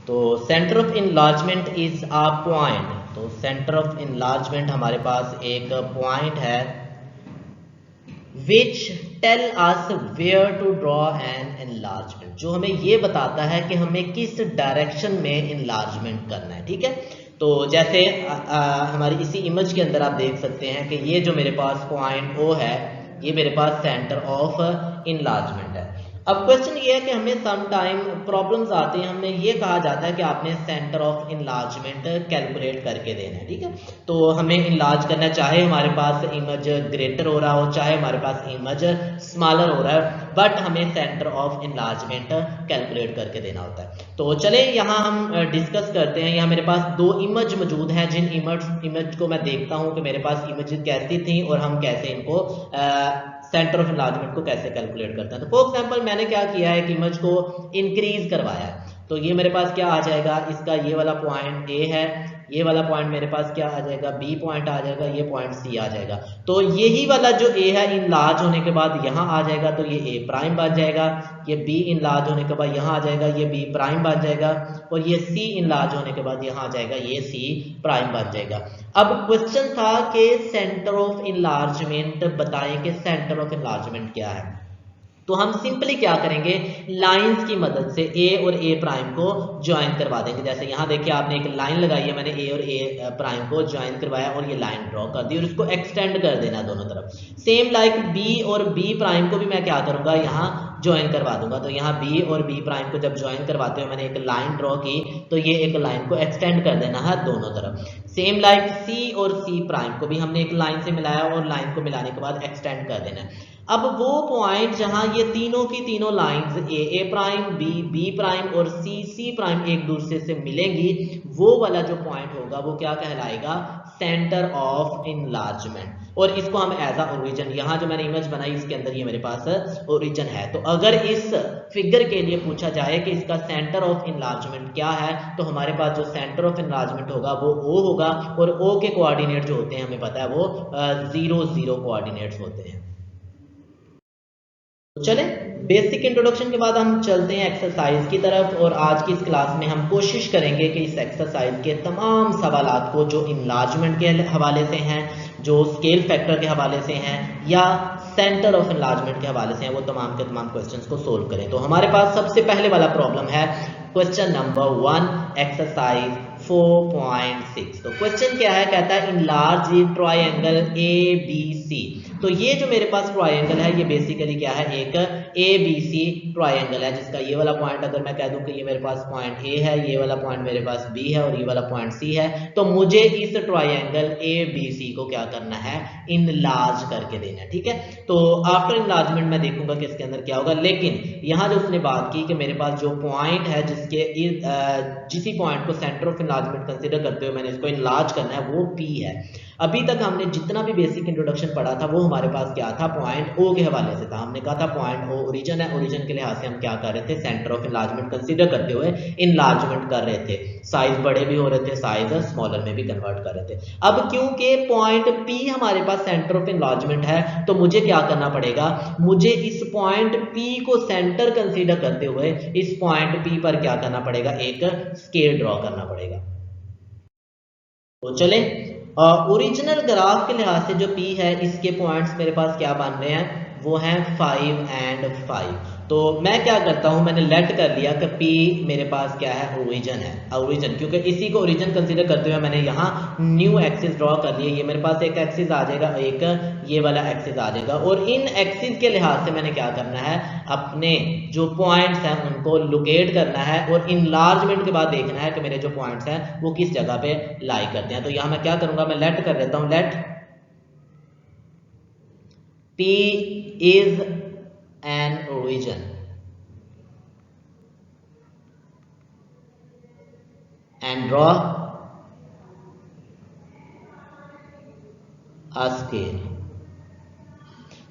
तो centre of enlargement is a point. तो सेंटर ऑफ इनलार्जमेंट हमारे पास एक पॉइंट है which tell us where to draw an enlargement, जो हमें ये बताता है कि हमें किस डायरेक्शन में इनलार्जमेंट करना है। ठीक है, तो जैसे हमारी इसी इमेज के अंदर आप देख सकते हैं कि ये जो मेरे पास पॉइंट O है ये मेरे पास सेंटर ऑफ इनलार्जमेंट है। अब क्वेश्चन ये है कि हमें सम टाइम प्रॉब्लम्स आती हैं, हमें ये कहा जाता है कि आपने सेंटर ऑफ इनलार्जमेंट कैलकुलेट करके देना है। ठीक है, तो हमें इनलार्ज करना, चाहे हमारे पास इमेज ग्रेटर हो रहा हो चाहे हमारे पास इमेज स्मॉलर हो रहा है, बट हमें सेंटर ऑफ इनलार्जमेंट कैलकुलेट करके देना होता है। तो चले यहाँ हम डिस्कस करते हैं। यहाँ मेरे पास दो इमेज मौजूद हैं, जिन इमेज को मैं देखता हूँ कि मेरे पास इमेज कैसी थी और हम कैसे इनको सेंटर ऑफ इनलार्जमेंट को कैसे कैलकुलेट करते हैं। तो फॉर एग्जांपल मैंने क्या किया है कि इमेज को इंक्रीज करवाया है। तो ये मेरे पास क्या आ जाएगा? इसका ये वाला पॉइंट A है, ये वाला पॉइंट मेरे पास क्या आ जाएगा? B पॉइंट आ जाएगा, ये पॉइंट C आ जाएगा। तो यही वाला जो A है इनलार्ज होने के बाद यहाँ आ जाएगा तो ये A प्राइम बन जाएगा। ये B इनलार्ज होने के बाद यहाँ आ जाएगा, ये B प्राइम बन जाएगा। और ये C इनलार्ज होने के बाद यहाँ आ जाएगा, ये C प्राइम बन जाएगा। अब क्वेश्चन था कि सेंटर ऑफ इनलार्जमेंट बताएं कि सेंटर ऑफ इनलार्जमेंट क्या है। तो हम सिंपली क्या करेंगे? लाइंस की मदद से A और A प्राइम को ज्वाइन करवा देंगे। जैसे यहाँ देखिए आपने एक लाइन लगाई है, मैंने A और A प्राइम को ज्वाइन करवाया और ये लाइन ड्रॉ कर दी और इसको एक्सटेंड कर देना दोनों तरफ। सेम लाइक B और B प्राइम को भी मैं क्या करूंगा? यहाँ ज्वाइन करवा दूंगा। तो यहाँ B और B प्राइम को जब ज्वाइन करवाते हुए मैंने एक लाइन ड्रॉ की तो ये एक लाइन को एक्सटेंड कर देना है दोनों तरफ। सेम लाइक C और C प्राइम को भी हमने एक लाइन से मिलाया और लाइन को मिलाने के बाद एक्सटेंड कर देना है। अब वो पॉइंट जहां ये तीनों की तीनों lines A prime, B prime और C प्राइम एक दूसरे से मिलेंगी, वो वाला जो पॉइंट होगा वो क्या कहलाएगा? Centre of enlargement. और इसको हम एज अ ओरिजिन, यहाँ जो मैंने इमेज बनाई इसके अंदर ये मेरे पास ओरिजिन है। तो अगर इस फिगर के लिए पूछा जाए कि इसका सेंटर ऑफ इनलार्जमेंट क्या है तो हमारे पास जो सेंटर ऑफ इनलार्जमेंट होगा वो O होगा और O के कोऑर्डिनेट जो होते हैं हमें पता है वो 0 0 कोऑर्डिनेट्स होते हैं। चले बेसिक इंट्रोडक्शन के बाद हम चलते हैं एक्सरसाइज की तरफ। और आज की इस क्लास में हम कोशिश करेंगे कि इस एक्सरसाइज के तमाम सवालात को जो इनलार्जमेंट के हवाले से हैं, जो स्केल फैक्टर के हवाले से हैं या सेंटर ऑफ इनलार्जमेंट के हवाले से हैं, वो तमाम के तमाम क्वेश्चंस को सोल्व करें। तो हमारे पास सबसे पहले वाला प्रॉब्लम है क्वेश्चन नंबर 1 एक्सरसाइज 4.6। तो क्वेश्चन क्या है? कहता है इनलार्ज ट्रायंगल ABC तो ये जो मेरे पास ट्रायंगल है ये बेसिकली क्या है, एक ABC ट्रायंगल है, जिसका ये वाला पॉइंट अगर मैं कह दूं कि ये मेरे पास पॉइंट A है, ये वाला पॉइंट मेरे पास B है और ये वाला पॉइंट C है, तो मुझे इस ट्रायंगल ABC को क्या करना है, इनलार्ज करके देना है। ठीक है, तो आफ्टर इनलार्जमेंट मैं देखूंगा कि इसके अंदर क्या होगा। लेकिन यहाँ जो उसने बात की कि मेरे पास जो पॉइंट है जिसी पॉइंट को सेंटर ऑफ इनलार्जमेंट कंसीडर करते हुए मैंने इसको इनलार्ज करना है वो P है। अभी तक हमने जितना भी बेसिक इंट्रोडक्शन पढ़ा था वो हमारे पास क्या था, पॉइंट O के हवाले से था। हमने कहा था पॉइंट O ओरिजिन है, ओरिजिन के लिहाज से हम क्या कर रहे थे, सेंटर ऑफ इनलार्जमेंट कंसीडर करते हुए इनलार्जमेंट कर रहे थे, साइज बड़े भी हो रहे थे, साइज स्मॉलर में भी कन्वर्ट कर रहे थे। अब क्योंकि पॉइंट P हमारे पास सेंटर ऑफ इनलार्जमेंट है तो मुझे क्या करना पड़ेगा, मुझे इस पॉइंट P को सेंटर कंसीडर करते हुए इस पॉइंट P पर क्या करना पड़ेगा, एक स्केल ड्रॉ करना पड़ेगा। तो चले ओरिजिनल ग्राफ के लिहाज से जो P है इसके पॉइंट्स मेरे पास क्या बन रहे हैं, वो हैं 5 and 5। तो मैं क्या करता हूं, मैंने लेट कर लिया कि P मेरे पास क्या है, ओरिजिन है, ओरिजिन, क्योंकि इसी को ओरिजिन कंसीडर करते हुए मैंने यहाँ न्यू एक्सिस ड्रॉ कर लिया। ये मेरे पास एक एक्सिस आ जाएगा, एक ये वाला एक्सिस आ जाएगा, और इन एक्सिस के लिहाज से मैंने क्या करना है, अपने जो पॉइंट्स हैं उनको लोकेट करना है और इनलार्जमेंट के बाद देखना है कि मेरे जो पॉइंट्स हैं वो किस जगह पे लाई करते हैं। तो यहाँ मैं क्या करूंगा, मैं लेट कर लेता हूं, late P is an origin and draw a scale।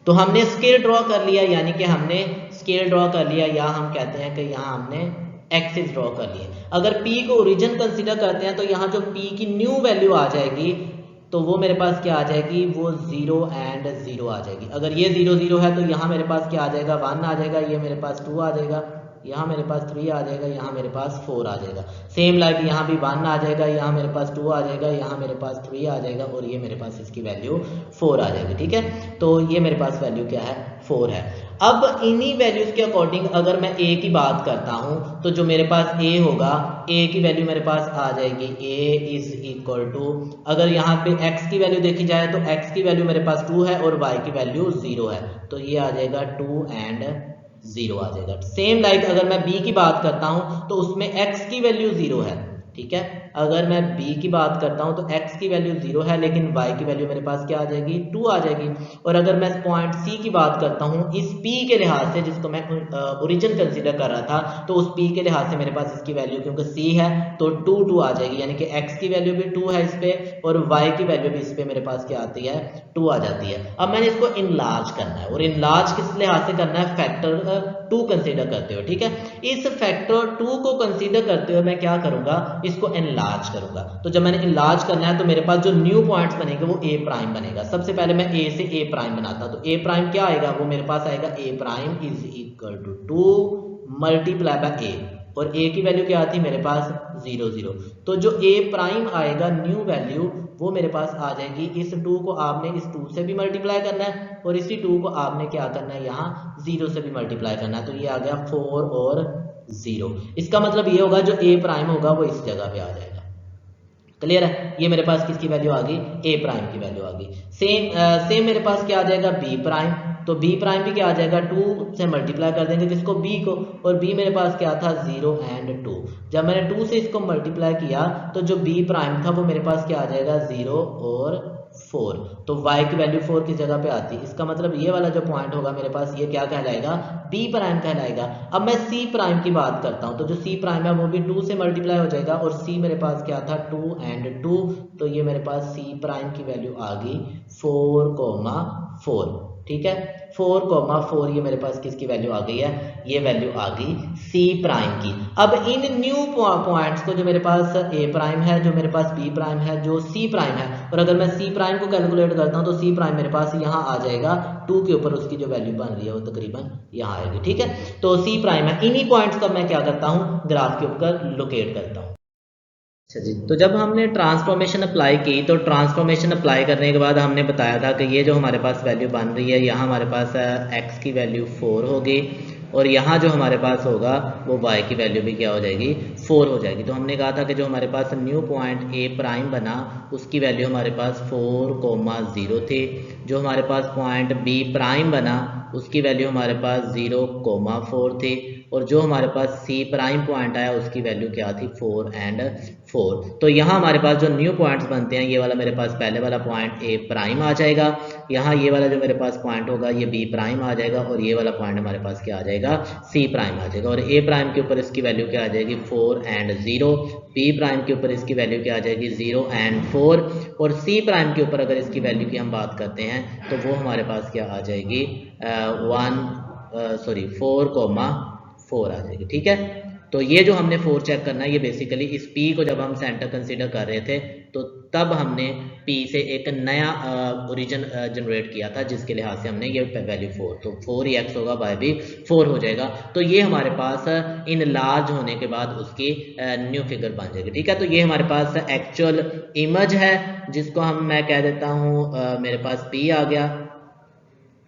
तो हमने स्केल ड्रॉ कर लिया, यानी कि हमने स्केल ड्रॉ कर लिया, या हम कहते हैं कि यहाँ हमने एक्सिस ड्रॉ कर लिए। अगर P को ओरिजिन कंसीडर करते हैं तो यहाँ जो P की न्यू वैल्यू आ जाएगी तो वो मेरे पास क्या आ जाएगी, वो 0 and 0 आ जाएगी। अगर ये 0 0 है तो यहाँ मेरे पास क्या आ जाएगा, 1 आ जाएगा, ये मेरे पास 2 आ जाएगा, यहाँ मेरे पास 3 आ जाएगा, यहाँ मेरे पास 4 आ जाएगा। सेम लाइक यहाँ भी 1 आ जाएगा, यहाँ मेरे पास 2 आ जाएगा, यहाँ मेरे पास 3 आ जाएगा, और ये मेरे पास इसकी वैल्यू 4 आ जाएगी। ठीक है, तो ये मेरे पास वैल्यू क्या है, 4 है। अब इन्हीं वैल्यूज के अकॉर्डिंग अगर मैं A की बात करता हूं तो जो मेरे पास A होगा, A की वैल्यू मेरे पास आ जाएगी, A इज इक्वल टू, अगर यहाँ पे X की वैल्यू देखी जाए तो X की वैल्यू मेरे पास 2 है और Y की वैल्यू 0 है, तो ये आ जाएगा 2 and 0 आ जाएगा। सेम लाइक अगर मैं B की बात करता हूं तो उसमें X की वैल्यू 0 है। ठीक है, अगर मैं B की बात करता हूं तो X की वैल्यू 0 है, लेकिन Y की वैल्यू मेरे पास क्या आ जाएगी, 2 आ जाएगी। और अगर मैं पॉइंट C की बात करता हूं इस P के लिहाज से, जिसको मैं ओरिजिन कंसीडर कर रहा था, तो उस P के लिहाज से मेरे पास इसकी वैल्यू क्योंकि C है तो 2 2 आ जाएगी, यानी कि X की वैल्यू भी 2 है इस पे और Y की वैल्यू भी इस पे मेरे पास क्या आती है, 2 आ जाती है। अब मैंने इसको इनलार्ज करना है, और इनलार्ज किस लिहाज से करना है, फैक्टर 2 कंसीडर करते हुए। ठीक है, इस फैक्टर 2 को कंसीडर करते हुए मैं क्या करूंगा, इसको इनलार्ज करूंगा। तो जब मैंने इनलार्ज करना है तो मेरे पास जो न्यू पॉइंट्स बनेंगे वो A प्राइम बनेगा। सबसे पहले मैं A से A प्राइम बनाता, तो A प्राइम क्या आएगा, वो मेरे पास आएगा A prime is equal to 2 multiply by A, और A की वैल्यू क्या आती है मेरे पास 0 0। तो जो A प्राइम आएगा न्यू वैल्यू वो मेरे पास आ जाएगी, इस 2 को आपने इस 2 से भी मल्टीप्लाई करना है और इसी 2 को आपने क्या करना है, यहाँ 0 से भी मल्टीप्लाई करना है, तो ये आ गया 4 और 0। इसका मतलब ये होगा जो A प्राइम होगा वो इस जगह पे आ जाएगा। क्लियर है, ये मेरे पास किसकी वैल्यू आ गई, A प्राइम की वैल्यू आ गई। सेम मेरे पास क्या आ जाएगा, B प्राइम, तो B प्राइम भी क्या आ जाएगा, 2 से मल्टीप्लाई कर देंगे किसको, B को, और B मेरे पास क्या था, 0 and 2। जब मैंने 2 से इसको मल्टीप्लाई किया तो जो B प्राइम था वो मेरे पास क्या आ जाएगा, 0 और 4, तो Y की वैल्यू 4 की जगह पे आती है। इसका मतलब ये वाला जो पॉइंट होगा मेरे पास ये क्या कहलाएगा, B प्राइम कहलाएगा। अब मैं C प्राइम की बात करता हूं तो जो C प्राइम है वो भी 2 से मल्टीप्लाई हो जाएगा, और C मेरे पास क्या था, 2 and 2, तो ये मेरे पास C प्राइम की वैल्यू आ गई 4,4। ठीक है, 4,4 ये मेरे पास किसकी वैल्यू आ गई है, ये वैल्यू आ गई C प्राइम की। अब इन न्यू पॉइंट्स को, जो मेरे पास A प्राइम है, जो मेरे पास B प्राइम है, जो C प्राइम है, और अगर मैं C प्राइम को कैलकुलेट करता हूं तो C प्राइम मेरे पास यहाँ आ जाएगा 2 के ऊपर उसकी जो वैल्यू बन रही है वो तकरीबन यहाँ आएगी। ठीक है, तो C प्राइम है। इन्हीं पॉइंट्स को मैं क्या करता हूँ, ग्राफ के ऊपर लोकेट करता हूँ। अच्छा जी, तो जब हमने ट्रांसफॉर्मेशन अप्लाई की तो ट्रांसफॉर्मेशन अप्लाई करने के बाद हमने बताया था कि ये जो हमारे पास वैल्यू बन रही है, यहाँ हमारे पास x की वैल्यू 4 होगी और यहाँ जो हमारे पास होगा वो y की वैल्यू भी क्या हो जाएगी 4 हो जाएगी। तो हमने कहा था कि जो हमारे पास न्यू पॉइंट ए प्राइम बना उसकी वैल्यू हमारे पास 4,0 थी। जो हमारे पास पॉइंट बी प्राइम बना उसकी वैल्यू हमारे पास 0,4 थी। और जो हमारे पास सी प्राइम पॉइंट आया उसकी वैल्यू क्या थी 4 and 4। तो यहाँ हमारे पास जो न्यू पॉइंट्स बनते हैं, ये वाला मेरे पास पहले वाला पॉइंट ए प्राइम आ जाएगा, यहाँ ये वाला जो मेरे पास पॉइंट होगा ये बी प्राइम आ जाएगा, और ये वाला पॉइंट हमारे पास क्या आ जाएगा सी प्राइम आ जाएगा। और ए प्राइम के ऊपर इसकी वैल्यू क्या आ जाएगी 4 and 0, बी प्राइम के ऊपर इसकी वैल्यू क्या आ जाएगी 0 and 4, और सी प्राइम के ऊपर अगर इसकी वैल्यू की हम बात करते हैं तो वो हमारे पास क्या आ जाएगी 4,4 आ जाएगी। ठीक है, तो ये जो हमने 4 चेक करना है, ये बेसिकली इस p को जब हम सेंटर कंसीडर कर रहे थे तो तब हमने p से एक नया ओरिजिन जनरेट किया था, जिसके लिहाज से हमने ये वैल्यू 4, तो 4 ही x होगा, y भी 4 हो जाएगा। तो ये हमारे पास इन लार्ज होने के बाद उसकी न्यू फिगर बन जाएगी। ठीक है, तो ये हमारे पास एक्चुअल इमेज है जिसको मैं कह देता हूँ मेरे पास p आ गया।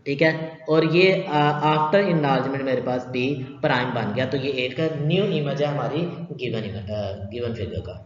ठीक है, और ये आफ्टर इनलार्जमेंट मेरे पास p प्राइम बन गया। तो ये एक न्यू इमेज है हमारी गिवन फिगर का।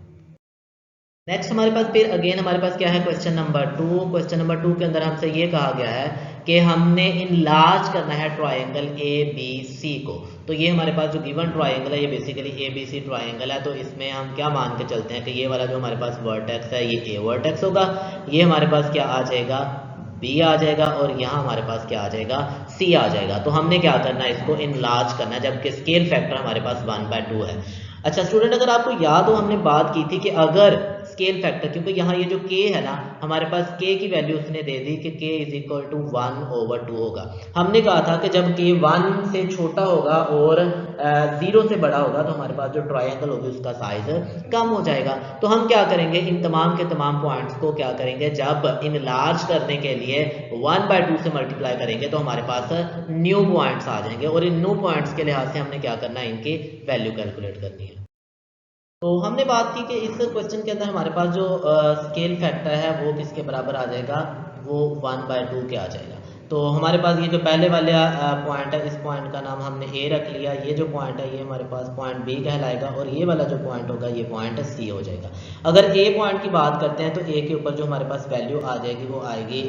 नेक्स्ट हमारे पास फिर अगेन हमारे पास क्या है क्वेश्चन नंबर 2। क्वेश्चन नंबर 2 के अंदर हमसे ये कहा गया है कि हमने इनलार्ज करना है ट्रायंगल ए बी सी को। तो ये हमारे पास जो गिवन ट्रायंगल है ये basically A B C triangle है। तो इसमें हम क्या मान के चलते हैं कि ये वाला जो हमारे पास वर्टेक्स है ये ए वर्टेक्स होगा, ये हमारे पास क्या आ जाएगा बी आ जाएगा, और यहाँ हमारे पास क्या आ जाएगा सी आ जाएगा। तो हमने क्या करना है इसको इनलार्ज करना है, जबकि स्केल फैक्टर हमारे पास 1/2 है। अच्छा स्टूडेंट, अगर आपको याद हो हमने बात की थी कि अगर स्केल फैक्टर, क्योंकि यहाँ ये जो k है ना हमारे पास k की वैल्यू उसने दे दी कि k = 1/2 होगा। हमने कहा था कि जब k 1 से छोटा होगा और 0 से बड़ा होगा तो हमारे पास जो ट्रायंगल होगी उसका साइज कम हो जाएगा। तो हम क्या करेंगे, इन तमाम के तमाम पॉइंट्स को क्या करेंगे, जब इनलार्ज करने के लिए 1/2 से मल्टीप्लाई करेंगे तो हमारे पास न्यू पॉइंट्स आ जाएंगे, और इन न्यू पॉइंट्स के लिहाज से हमने क्या करना है, इनकी वैल्यू कैलकुलेट करनी है। तो हमने बात की कि इस क्वेश्चन के अंदर हमारे पास जो स्केल फैक्टर है वो किसके बराबर आ जाएगा, वो 1/2 के आ जाएगा। तो हमारे पास ये जो पहले वाला पॉइंट है, इस पॉइंट का नाम हमने ए रख लिया, ये जो पॉइंट है ये हमारे पास पॉइंट बी कहलाएगा, और ये वाला जो पॉइंट होगा ये पॉइंट सी हो जाएगा। अगर ए पॉइंट की बात करते हैं तो ए के ऊपर जो हमारे पास वैल्यू आ जाएगी वो आएगी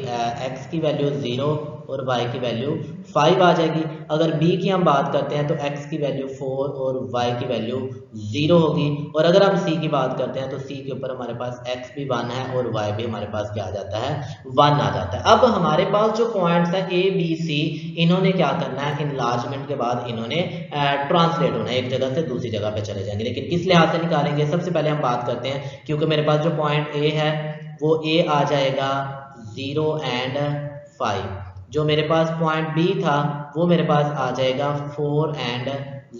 एक्स की वैल्यू 0 और y की वैल्यू 5 आ जाएगी। अगर b की हम बात करते हैं तो x की वैल्यू 4 और y की वैल्यू 0 होगी, और अगर हम c की बात करते हैं तो c के ऊपर हमारे पास x भी 1 है और y भी हमारे पास क्या आ जाता है 1 आ जाता है। अब हमारे पास जो पॉइंट्स है a b c, इन्होंने क्या करना है, इनलार्जमेंट के बाद इन्होंने ट्रांसलेट होना है, एक जगह से दूसरी जगह पे चले जाएंगे। लेकिन किस लिहाज से निकालेंगे, सबसे पहले हम बात करते हैं, क्योंकि मेरे पास जो पॉइंट a है वो a आ जाएगा 0 and 5, जो मेरे पास पॉइंट बी था वो मेरे पास आ जाएगा 4 and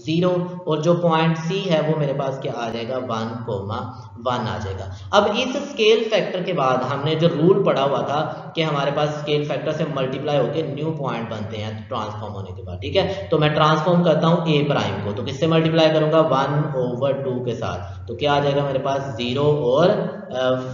0, और जो पॉइंट सी है वो मेरे पास क्या आ जाएगा 1,1 आ जाएगा। अब इस स्केल फैक्टर के बाद हमने जो रूल पढ़ा हुआ था कि हमारे पास स्केल फैक्टर से मल्टीप्लाई होकर न्यू पॉइंट बनते हैं ट्रांसफॉर्म होने के बाद। ठीक है, तो मैं ट्रांसफॉर्म करता हूँ ए प्राइम को, तो किससे मल्टीप्लाई करूंगा 1/2 के साथ, तो क्या आ जाएगा मेरे पास 0 और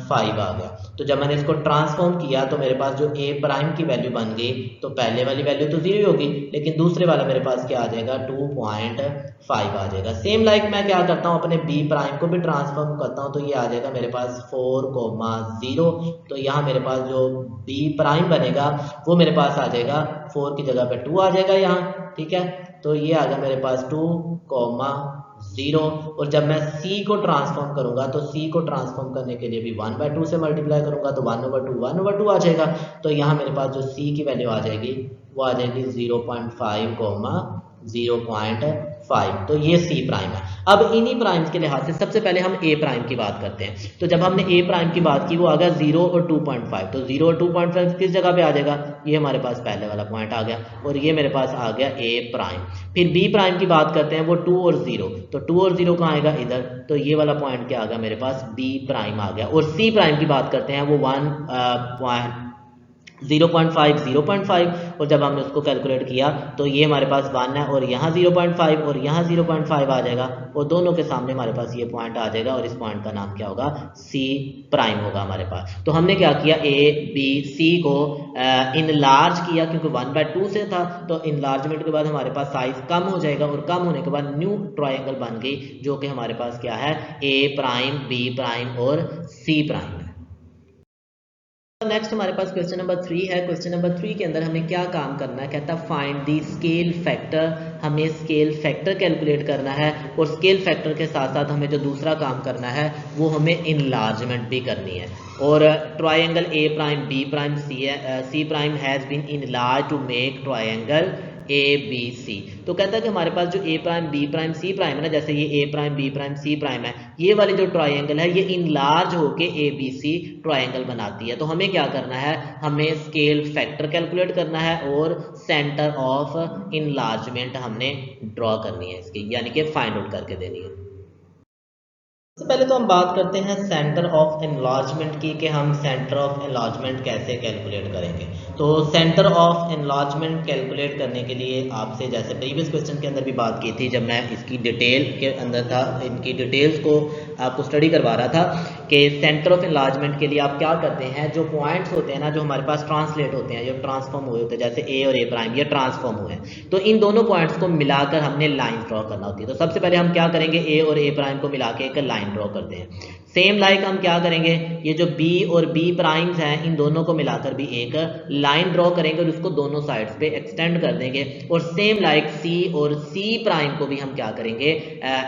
5 आ गया। तो जब मैंने इसको ट्रांसफॉर्म किया तो मेरे पास जो ए प्राइम की वैल्यू बन गई, तो पहले वाली वैल्यू तो 0 होगी, लेकिन दूसरे वाला मेरे पास क्या आ जाएगा 2.5 आ जाएगा। सेम लाइक मैं क्या करता हूँ अपने बी प्राइम को भी ट्रांसफॉर्म करता हूँ, तो ये आ जाएगा मेरे पास 4,0, तो यहाँ मेरे पास जो बी प्राइम बनेगा वो मेरे पास आ जाएगा 4 की जगह पे 2 आ जाएगा यहाँ। ठीक है, तो ये आ गया मेरे पास 2,0, और जब मैं c को ट्रांसफॉर्म करूंगा तो c को ट्रांसफॉर्म करने के लिए भी 1/2 से मल्टीप्लाई करूंगा, तो 1/2 आ जाएगा। तो यहाँ मेरे पास जो c की वैल्यू आ जाएगी वो आ जाएगी 0.5, 0.5, तो ये c प्राइम है। अब इन्हीं प्राइम्स के लिहाज से सबसे पहले हम a प्राइम की बात करते हैं। तो जब हमने a प्राइम की बात की वो आ गया 0 और 2.5, तो 0 और 2.5 किस जगह पे आ जाएगा, ये हमारे पास पहले वाला पॉइंट आ गया, और ये मेरे पास आ गया a प्राइम। फिर b प्राइम की बात करते हैं, वो 2 और 0, तो 2 और 0 कहाँ आएगा इधर, तो ये वाला पॉइंट क्या आ गया मेरे पास b प्राइम आ गया। और c प्राइम की बात करते हैं वो 0.5 0.5, और जब हमने उसको कैलकुलेट किया तो ये हमारे पास 1 है, और यहाँ 0.5 और यहाँ 0.5 आ जाएगा, और दोनों के सामने हमारे पास ये पॉइंट आ जाएगा, और इस पॉइंट का नाम क्या होगा, सी प्राइम होगा हमारे पास। तो हमने क्या किया, ए बी सी को इनलार्ज किया, क्योंकि 1/2 से था, तो इनलार्जमेंट के बाद हमारे पास साइज कम हो जाएगा, और कम होने के बाद न्यू ट्राइंगल बन गई, जो कि हमारे पास क्या है, ए प्राइम बी प्राइम और सी प्राइम है। नेक्स्ट हमारे पास क्वेश्चन नंबर 3 है। क्वेश्चन नंबर 3 के अंदर हमें क्या काम करना है, कहता है फाइंड दी स्केल फैक्टर। हमें स्केल फैक्टर कैलकुलेट करना है, और स्केल फैक्टर के साथ साथ हमें जो दूसरा काम करना है वो हमें इनलार्जमेंट भी करनी है। और triangle A prime B prime C prime has been enlarge to make triangle A B C. तो कहता है कि हमारे पास जो A prime B prime C prime है ना, जैसे ये A prime B prime C prime है, ये वाली जो ट्राइंगल है ये इनलार्ज होके ए बी सी ट्राइंगल बनाती है। तो हमें क्या करना है, हमें स्केल फैक्टर कैलकुलेट करना है, और सेंटर ऑफ इनलार्जमेंट हमने ड्रॉ करनी है इसकी, यानी कि फाइंड आउट करके देनी है। सबसे पहले तो हम बात करते हैं सेंटर ऑफ एनलार्जमेंट की, कि हम सेंटर ऑफ एनलार्जमेंट कैसे कैलकुलेट करेंगे। तो सेंटर ऑफ एनलार्जमेंट कैलकुलेट करने के लिए आपसे, जैसे प्रीवियस क्वेश्चन के अंदर भी बात की थी, जब मैं इसकी डिटेल के अंदर था, इनकी डिटेल्स को आपको स्टडी करवा रहा था, कि सेंटर ऑफ एनलार्जमेंट के लिए आप क्या करते हैं, जो पॉइंट्स होते हैं ना, जो हमारे पास ट्रांसलेट होते हैं, जो ट्रांसफॉर्म हुए होते हैं, जैसे ए और ए प्राइम ये ट्रांसफॉर्म हुए हैं, तो इन दोनों पॉइंट्स को मिलाकर हमने लाइन ड्रॉ करना होती है। तो सबसे पहले हम क्या करेंगे, ए और ए प्राइम को मिला के एक लाइन ड्रॉ करते हैं। सेम लाइक हम क्या करेंगे, ये जो बी और बी प्राइम्स हैं इन दोनों को मिलाकर भी एक लाइन ड्रॉ करेंगे, और उसको दोनों साइड्स पे एक्सटेंड कर देंगे। और सेम लाइक सी और सी प्राइम को भी हम क्या करेंगे,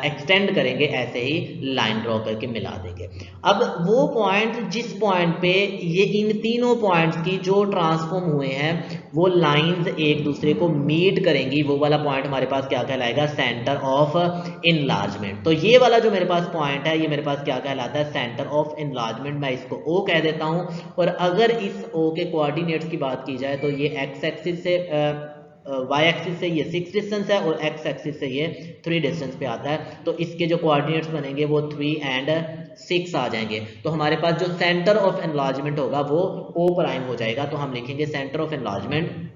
एक्सटेंड करेंगे, ऐसे ही लाइन ड्रॉ करके मिला देंगे। अब वो पॉइंट जिस पॉइंट पे ये इन तीनों पॉइंट्स की जो ट्रांसफॉर्म हुए हैं वो लाइंस एक दूसरे को मीट करेंगी, वो वाला पॉइंट हमारे पास क्या कहलाएगा, सेंटर ऑफ इनलार्जमेंट। तो ये वाला जो मेरे पास पॉइंट है, ये मेरे पास क्या कहलाता है, सेंटर ऑफ इनलार्जमेंट। मैं इसको ओ कह देता हूं। और अगर इस ओ के कोऑर्डिनेट्स की बात की जाए, तो ये एक्स एक्सिस से वाई एक्सिस से ये 6 डिस्टेंस है, और एक्स एक्सिस से ये 3 डिस्टेंस पे आता है। तो इसके जो कोऑर्डिनेट्स बनेंगे वो 3 एंड 6 आ जाएंगे। तो हमारे पास जो सेंटर ऑफ एनलार्जमेंट होगा वो ओ प्राइम हो जाएगा। तो हम लिखेंगे सेंटर ऑफ एनलार्जमेंट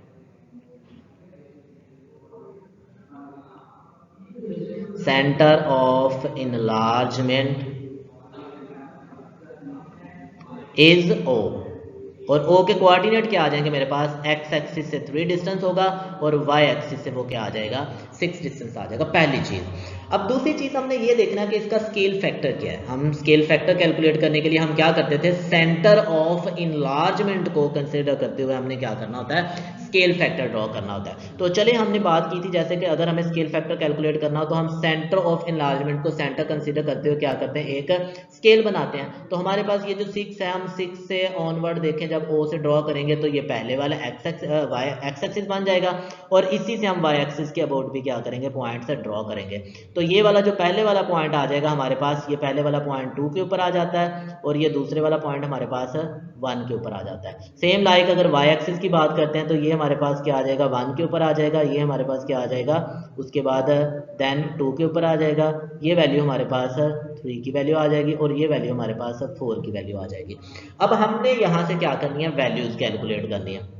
इज ओ। और ओ के कोऑर्डिनेट क्या आ जाएंगे मेरे पास, एक्स एक्सिस से 3 डिस्टेंस होगा, और वाई एक्सिस से वो क्या आ जाएगा, 6 डिस्टेंस आ जाएगा, पहली चीज। अब दूसरी चीज हमने ये देखना कि इसका स्केल फैक्टर क्या है। हम स्केल फैक्टर कैलकुलेट करने के लिए हम क्या करते थे, सेंटर ऑफ इनलार्जमेंट को कंसिडर करते हुए हमने क्या करना होता है, स्केल फैक्टर ड्रॉ करना होता है। तो चलिए हमने बात की थी जैसे कि अगर हमें स्केल फैक्टर कैलकुलेट करना हो, तो हम सेंटर ऑफ इनलार्जमेंट को सेंटर कंसीडर करते हुए क्या करते हैं, एक स्केल बनाते हैं। तो हमारे पास ये जो 6 है, हम 6 से ऑनवर्ड देखें, जब ओ से ड्रॉ करेंगे तो ये पहले वाला एक्स एक्सिस बन जाएगा, और इसी से हम वाई एक्सिस के अबाउट भी क्या करेंगे, पॉइंट से ड्रॉ करेंगे। तो ये वाला जो पहले वाला पॉइंट आ जाएगा हमारे पास, ये पहले वाला पॉइंट 2 के ऊपर आ जाता है, और ये दूसरे वाला पॉइंट हमारे पास 1 के ऊपर आ जाता है। सेम लाइक अगर वाई एक्सिस की बात करते हैं, तो ये हमारे पास क्या आ जाएगा, 1 के ऊपर आ जाएगा, ये हमारे पास क्या आ जाएगा, उसके बाद देन 2 के ऊपर आ जाएगा, ये वैल्यू हमारे पास 3 की वैल्यू आ जाएगी, और ये वैल्यू हमारे पास 4 की वैल्यू आ जाएगी। अब हमने यहाँ से क्या करनी है, वैल्यूज कैलकुलेट करनी है।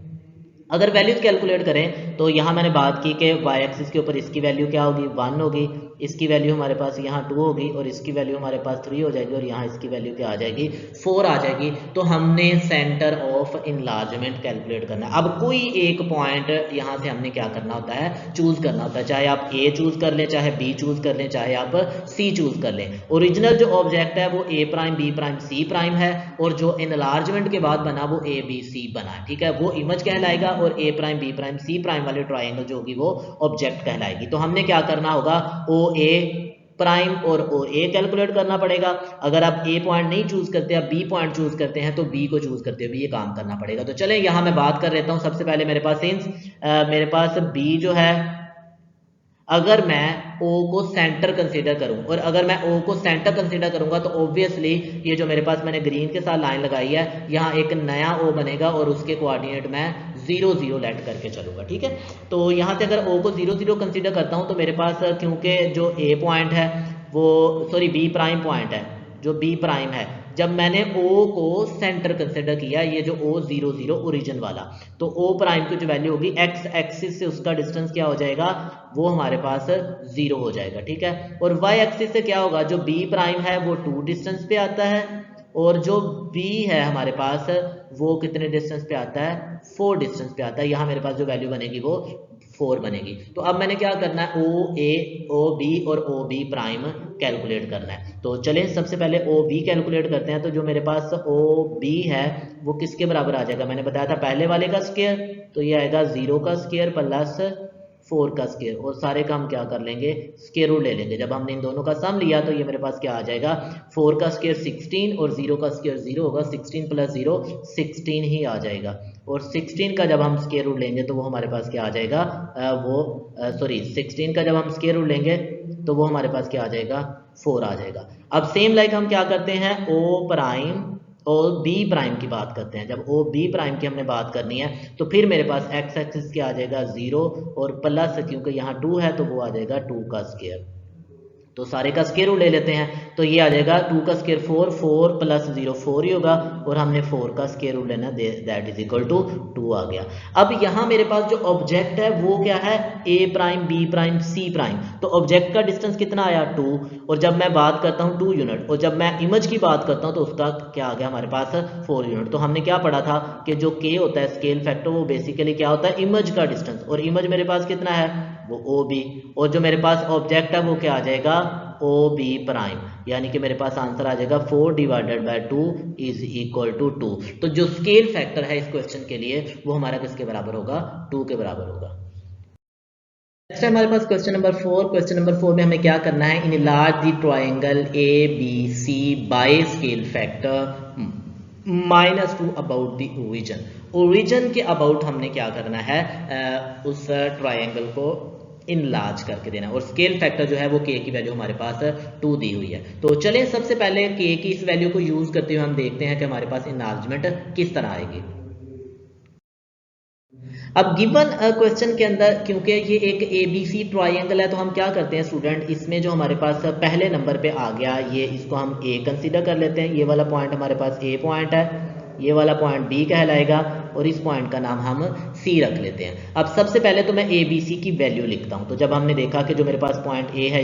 अगर वैल्यूज कैलकुलेट करें तो यहाँ मैंने बात की कि वाई एक्सिस के ऊपर इसकी वैल्यू क्या होगी, 1 होगी, इसकी वैल्यू हमारे पास यहाँ 2 होगी, और इसकी वैल्यू हमारे पास 3 हो जाएगी, और यहाँ इसकी वैल्यू क्या आ जाएगी, 4 आ जाएगी। तो हमने सेंटर ऑफ इनलार्जमेंट कैलकुलेट करना है। अब कोई एक पॉइंट यहाँ से हमने क्या करना होता है, चूज करना होता है। चाहे आप ए चूज कर लें, चाहे बी चूज कर लें, चाहे आप सी चूज कर लें। ओरिजिनल जो ऑब्जेक्ट है वो A prime B prime C prime है, और जो इनलार्जमेंट के बाद बना वो ए बी सी बना, ठीक है, वो इमेज कहलाएगा, और A prime B prime C prime वाले ट्राइंगल जो होगी वो ऑब्जेक्ट कहलाएगी। तो हमने क्या करना होगा, ओ ए प्राइम और ओ ए कैलकुलेट करना पड़ेगा। अगर आप ए पॉइंट नहीं चूज करते, आप बी पॉइंट चूज करते हैं, तो बी को चूज करते हुए भी ये काम करना पड़ेगा। तो चलें यहाँ मैं बात कर लेता हूँ। सबसे पहले मेरे पास मेरे पास बी जो है, अगर मैं O को सेंटर कंसीडर करूं, और अगर मैं O को सेंटर कंसीडर करूंगा, तो ऑब्वियसली ये जो मेरे पास मैंने ग्रीन के साथ लाइन लगाई है, यहाँ एक नया O बनेगा, और उसके कोऑर्डिनेट मैं 0 0 लेट करके चलूंगा, ठीक है। तो यहाँ से अगर O को 0 0 कंसीडर करता हूँ, तो मेरे पास क्योंकि जो A पॉइंट है वो, सॉरी बी प्राइम पॉइंट है, जो बी प्राइम है जब मैंने O को सेंटर कंसिडर किया, ये जो O00 ओरिजिन वाला, तो O प्राइम की जो वैल्यू होगी x एक्सिस से उसका डिस्टेंस क्या हो जाएगा, वो हमारे पास 0 हो जाएगा, ठीक है। और y एक्सिस से क्या होगा, जो B प्राइम है वो 2 डिस्टेंस पे आता है, और जो B है हमारे पास वो कितने डिस्टेंस पे आता है, 4 डिस्टेंस पे आता है। यहाँ मेरे पास जो वैल्यू बनेगी वो 4 बनेगी। तो अब मैंने क्या करना है, OA, OB और OB प्राइम कैलकुलेट करना है। तो चलें सबसे पहले OB कैलकुलेट करते हैं। तो जो मेरे पास OB है वो किसके बराबर आ जाएगा, मैंने बताया था पहले वाले का स्क्वायर, तो ये आएगा 0 का स्क्वायर प्लस 4 का स्क्वायर, और सारे का हम क्या कर लेंगे, स्क्वायर रूट ले लेंगे। जब हमने इन दोनों का सम लिया तो ये मेरे पास क्या आ जाएगा, 4 का स्क्वायर 16 और 0 का स्क्वायर 0 होगा, 16 प्लस 0 16 ही आ जाएगा। और 16 का जब हम स्क्वायर रूट लेंगे तो वो हमारे पास क्या आ जाएगा, 16 का जब हम स्क्वायर रूट लेंगे तो वो हमारे पास क्या आ जाएगा, 4 आ जाएगा। अब सेम लाइक हम क्या करते हैं, O प्राइम और B प्राइम की बात करते हैं। जब O B प्राइम की हमने बात करनी है तो फिर मेरे पास x एक्सिस क्या आ जाएगा, 0, और प्लस क्योंकि यहाँ 2 है तो वो आ जाएगा 2 का स्क्वायर। तो सारे का स्क्वायर रूट ले लेते हैं, तो ये आ जाएगा 2 का स्क्वायर 4, 4 प्लस 0 4 ही होगा, और हमने 4 का स्क्वायर रूट लेना, दैट इज इक्वल टू 2 आ गया। अब यहाँ मेरे पास जो ऑब्जेक्ट है वो क्या है, A prime, B prime, C prime. तो ऑब्जेक्ट का डिस्टेंस कितना आया, 2, और जब मैं बात करता हूँ 2 यूनिट, और जब मैं इमेज की बात करता हूँ तो उसका क्या आ गया हमारे पास, 4 यूनिट। तो हमने क्या पढ़ा था कि जो K होता है स्केल फैक्टर, वो बेसिकली क्या होता है, इमेज का डिस्टेंस, और इमेज मेरे पास कितना है, वो OB, और जो मेरे पास ऑब्जेक्ट है वो क्या आ जाएगा, OB प्राइम, यानी कि मेरे पास आंसर आ जाएगा 4 divided by 2 is equal to 2। तो जो स्केल फैक्टर है इस क्वेश्चन के लिए वो हमारा किसके बराबर होगा, 2 के बराबर होगा। नेक्स्ट है हमारे पास क्वेश्चन नंबर 4। क्वेश्चन नंबर 4 में हमें क्या करना है, enlarge the triangle ABC by scale factor -2 about the origin. Origin के अबाउट हमने क्या करना है, उस ट्रायंगल को इनलार्ज करके देना, और स्केल फैक्टर जो है वो K की वैल्यू हमारे पास 2 दी हुई है। तो चलें सबसे पहले K की इस वैल्यू को यूज करते हुए हम देखते हैं कि हमारे पास इनलार्जमेंट किस तरह आएगी। अब गिवन क्वेश्चन के अंदर क्योंकि ये एक ABC ट्रायंगल है, तो हम क्या करते हैं स्टूडेंट, इसमें जो हमारे पास पहले नंबर पे आ गया, ये इसको हम A कंसीडर कर लेते हैं। ये वाला पॉइंट हमारे पास A पॉइंट है, ये वाला पॉइंट B कहलाएगा, और इस पॉइंट का नाम हम C रख लेते हैं। अब सबसे पहले तो मैं ABC की वैल्यू लिखता हूँ। तो जब हमने देखा कि जो मेरे पास पॉइंट A है,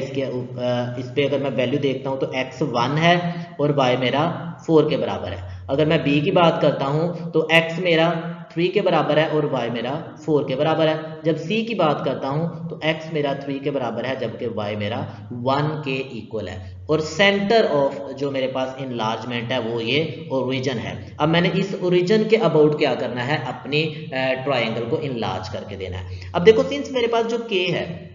इस पे अगर मैं वैल्यू देखता हूँ तो x 1 है और y मेरा 4 के बराबर है। अगर मैं B की बात करता हूँ तो x मेरा 3 के बराबर है और y मेरा 4 के बराबर है। जब C की बात करता हूँ तो x मेरा 3 के बराबर है, जबकि y मेरा 1 के इक्वल है। और सेंटर ऑफ जो मेरे पास इनलार्जमेंट है वो ये ओरिजिन है। अब मैंने इस ओरिजिन के अबाउट क्या करना है, अपनी ट्रायंगल को इनलार्ज करके देना है। अब देखो सिंस मेरे पास जो K है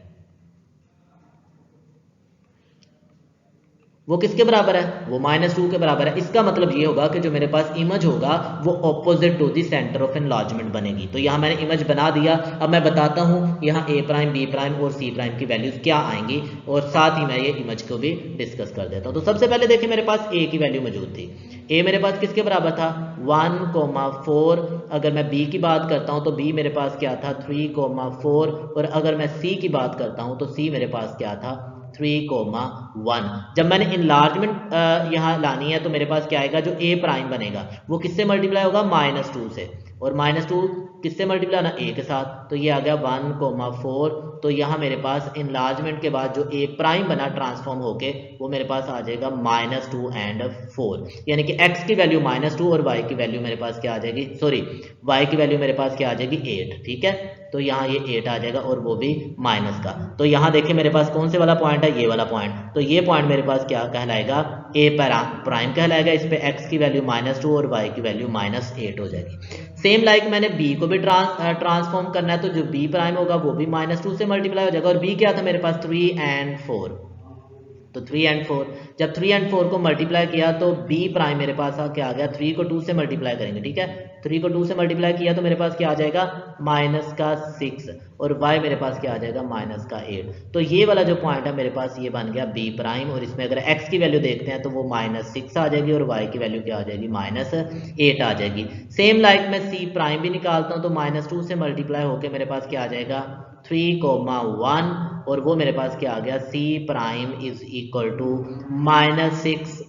वो किसके बराबर है, वो -2 के बराबर है। इसका मतलब ये होगा कि जो मेरे पास इमेज होगा वो opposite to the centre of enlargement बनेगी। तो यहाँ मैंने इमेज बना दिया। अब मैं बताता हूँ यहाँ A प्राइम, B प्राइम और C प्राइम की वैल्यूज क्या आएंगी, और साथ ही मैं ये इमेज को भी डिस्कस कर देता हूँ। तो सबसे पहले देखिए मेरे पास A की वैल्यू मौजूद थी। A मेरे पास किसके बराबर था, 1,4। अगर मैं B की बात करता हूँ तो B मेरे पास क्या था, 3,4। और अगर मैं C की बात करता हूँ तो C मेरे पास क्या था, 3,1। जब मैंने इनलार्जमेंट यहाँ लानी है तो मेरे पास क्या आएगा, जो A प्राइम बनेगा वो किससे मल्टीप्लाई होगा, -2 से, और -2 किससे मल्टीप्लाई होना, A के साथ। तो ये आ गया 1,4। तो यहाँ मेरे पास इनलार्जमेंट के बाद जो A प्राइम बना ट्रांसफॉर्म होके वो मेरे पास आ जाएगा -2 एंड 4, यानी कि x की वैल्यू -2 और y की वैल्यू मेरे पास क्या आ जाएगी, सॉरी y की वैल्यू मेरे पास क्या आ जाएगी, 8। ठीक है, तो यहाँ ये 8 आ जाएगा और वो भी माइनस का। तो यहाँ देखिए मेरे पास कौन से वाला पॉइंट है, ये वाला पॉइंट। तो ये पॉइंट मेरे पास क्या कहलाएगा, A प्राइम कहलाएगा। इस पे x की वैल्यू -2 और y की वैल्यू -8 हो जाएगी। सेम लाइक मैंने B को भी ट्रांसफॉर्म करना है, तो जो B प्राइम होगा वो भी -2 से मल्टीप्लाई हो जाएगा। और B क्या था मेरे पास, 3 एंड 4। तो 3 एंड 4, जब 3 एंड 4 को मल्टीप्लाई किया तो B प्राइम मेरे पास क्या आ गया, 3 को 2 से मल्टीप्लाई करेंगे। ठीक है, 3 को 2 से मल्टीप्लाई किया तो मेरे पास क्या आ जाएगा, -6, और y मेरे पास क्या आ जाएगा, -8। तो ये वाला जो पॉइंट है मेरे पास ये बन गया B प्राइम। और इसमें अगर x की वैल्यू देखते हैं तो वो -6 आ जाएगी और y की वैल्यू क्या आ जाएगी, -8 आ जाएगी। सेम लाइक मैं C प्राइम भी निकालता हूँ तो -2 से मल्टीप्लाई होकर मेरे पास क्या आ जाएगा, 3,1 और वो मेरे पास क्या आ गया c prime is equal to -6,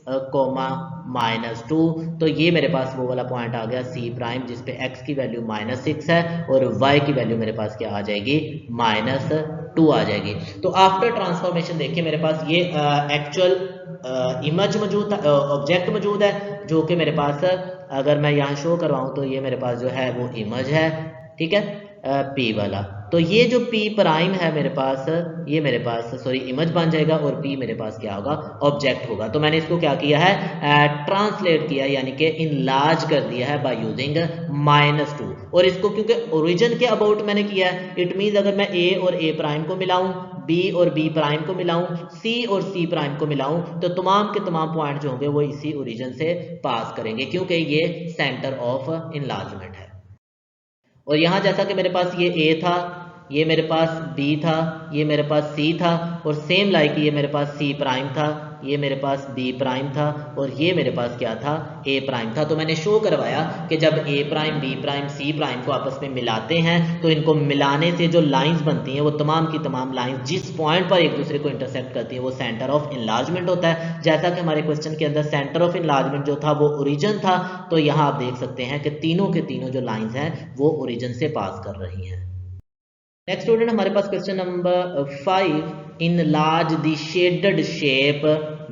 -2। तो ये मेरे पास वो वाला पॉइंट आ गया c प्राइम जिस पे x की वैल्यू -6 है और y की वैल्यू मेरे पास क्या आ जाएगी, -2 आ जाएगी। तो आफ्टर ट्रांसफॉर्मेशन देखिए मेरे पास ये एक्चुअल इमेज मौजूद, ऑब्जेक्ट मौजूद है जो कि मेरे पास अगर मैं यहाँ शो करवाऊँ तो ये मेरे पास जो है वो इमेज है, ठीक है, P वाला। तो ये जो P प्राइम है मेरे पास, ये मेरे पास सॉरी इमेज बन जाएगा और P मेरे पास क्या होगा, ऑब्जेक्ट होगा। तो मैंने इसको क्या किया है, ट्रांसलेट किया यानी कि इनलार्ज कर दिया है बाय यूजिंग -2। और इसको क्योंकि ओरिजिन के अबाउट मैंने किया है, इट मीन्स अगर मैं A और A प्राइम को मिलाऊं, B और B प्राइम को मिलाऊं, C और C प्राइम को मिलाऊं तो तमाम के तमाम पॉइंट जो होंगे वो इसी ओरिजिन से पास करेंगे क्योंकि ये सेंटर ऑफ इनलार्जमेंट है। और यहाँ जैसा कि मेरे पास ये A था, ये मेरे पास B था, ये मेरे पास C था और सेम लाइक ये मेरे पास C प्राइम था, ये मेरे पास B प्राइम था और ये मेरे पास क्या था, A प्राइम था। तो मैंने शो करवाया कि जब A prime, B prime, C prime को आपस में मिलाते हैं तो इनको मिलाने से जो लाइंस बनती हैं वो तमाम की तमाम लाइंस जिस पॉइंट पर एक दूसरे को इंटरसेक्ट करती हैं वो सेंटर ऑफ इनलार्जमेंट होता है। जैसा कि हमारे क्वेश्चन के अंदर सेंटर ऑफ इनलार्जमेंट जो था वो ओरिजिन था, तो यहाँ आप देख सकते हैं कि तीनों के तीनों जो लाइंस हैं वो ओरिजिन से पास कर रही हैं। नेक्स्ट स्टूडेंट हमारे पास question number 5, enlarge the shaded shape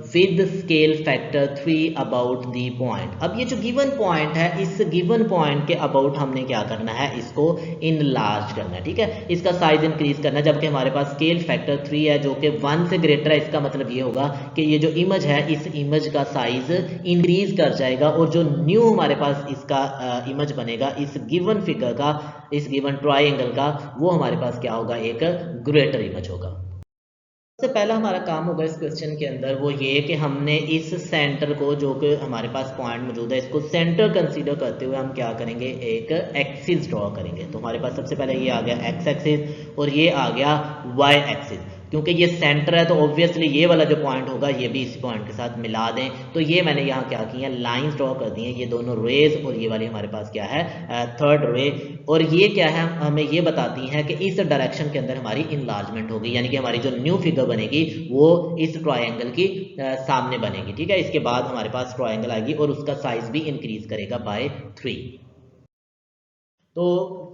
with scale factor 3 about the point. अब ये जो गिवन पॉइंट है, इस गिवन पॉइंट के अबाउट हमने क्या करना है, इसको इनलार्ज करना है, ठीक है, इसका साइज इंक्रीज करना है। जबकि हमारे पास स्केल फैक्टर 3 है जो कि 1 से ग्रेटर है, इसका मतलब ये होगा कि ये जो इमेज है इस इमेज का साइज इंक्रीज कर जाएगा और जो न्यू हमारे पास इसका इमेज बनेगा इस गिवन फिगर का, इस गिवन ट्राइंगल का, वो हमारे पास क्या होगा, एक ग्रेटर इमेज होगा। सबसे पहला हमारा काम होगा इस क्वेश्चन के अंदर वो ये कि हमने इस सेंटर को, जो कि हमारे पास पॉइंट मौजूद है, इसको सेंटर कंसीडर करते हुए हम क्या करेंगे, एक एक्सिस ड्रॉ करेंगे। तो हमारे पास सबसे पहले ये आ गया एक्स एक्सिस और ये आ गया वाई एक्सिस। क्योंकि ये सेंटर है तो ऑब्वियसली ये वाला जो पॉइंट होगा ये भी इस पॉइंट के साथ मिला दें। तो ये मैंने यहाँ क्या किया, लाइंस ड्रॉ कर दी हैं, ये दोनों रेज और ये वाली हमारे पास क्या है, थर्ड रे। और ये क्या है, हमें ये बताती हैं कि इस डायरेक्शन के अंदर हमारी इनलार्जमेंट होगी, यानी कि हमारी जो न्यू फिगर बनेगी वो इस ट्रायंगल की सामने बनेगी, ठीक है। इसके बाद हमारे पास ट्रायंगल आएगी और उसका साइज भी इंक्रीज करेगा बाय 3। तो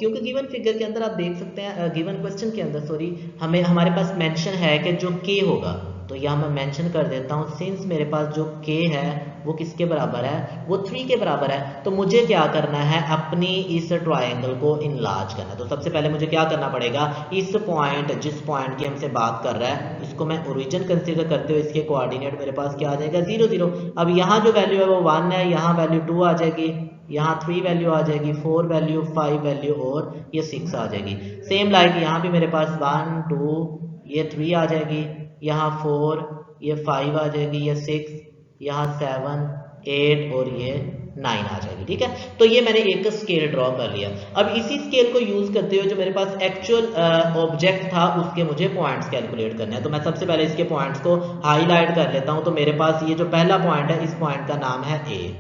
क्योंकि गिवन फिगर के अंदर आप देख सकते हैं, गिवन क्वेश्चन के अंदर सॉरी, हमें हमारे पास मेंशन है कि जो k होगा, तो यहाँ मैं मेंशन कर देता हूँ, सिंस मेरे पास जो k है वो किसके बराबर है, वो 3 के बराबर है। तो मुझे क्या करना है, अपनी इस ट्रायंगल को इनलार्ज करना है। तो सबसे पहले मुझे क्या करना पड़ेगा, इस पॉइंट, जिस पॉइंट की हमसे बात कर रहा है, इसको मैं ओरिजिन कंसीडर करते हुए इसके कोऑर्डिनेट मेरे पास क्या आ जाएगा, 0 0। अब यहाँ जो वैल्यू है वो 1 है, यहाँ वैल्यू 2 आ जाएगी, यहाँ 3 वैल्यू आ जाएगी, 4 वैल्यू, 5 वैल्यू और ये 6 आ जाएगी। सेम लाइक यहाँ भी मेरे पास 1 2 ये 3 आ जाएगी, यहाँ 4 ये 5 आ जाएगी, ये 6, यहाँ 7 8 और ये 9 आ जाएगी, ठीक है। तो ये मैंने एक स्केल ड्रॉ कर लिया। अब इसी स्केल को यूज करते हुए जो मेरे पास एक्चुअल ऑब्जेक्ट था उसके मुझे पॉइंट्स कैलकुलेट करने हैं। तो मैं सबसे पहले इसके पॉइंट्स को हाईलाइट कर लेता हूं। तो मेरे पास ये जो पहला पॉइंट है, इस पॉइंट का नाम है ए,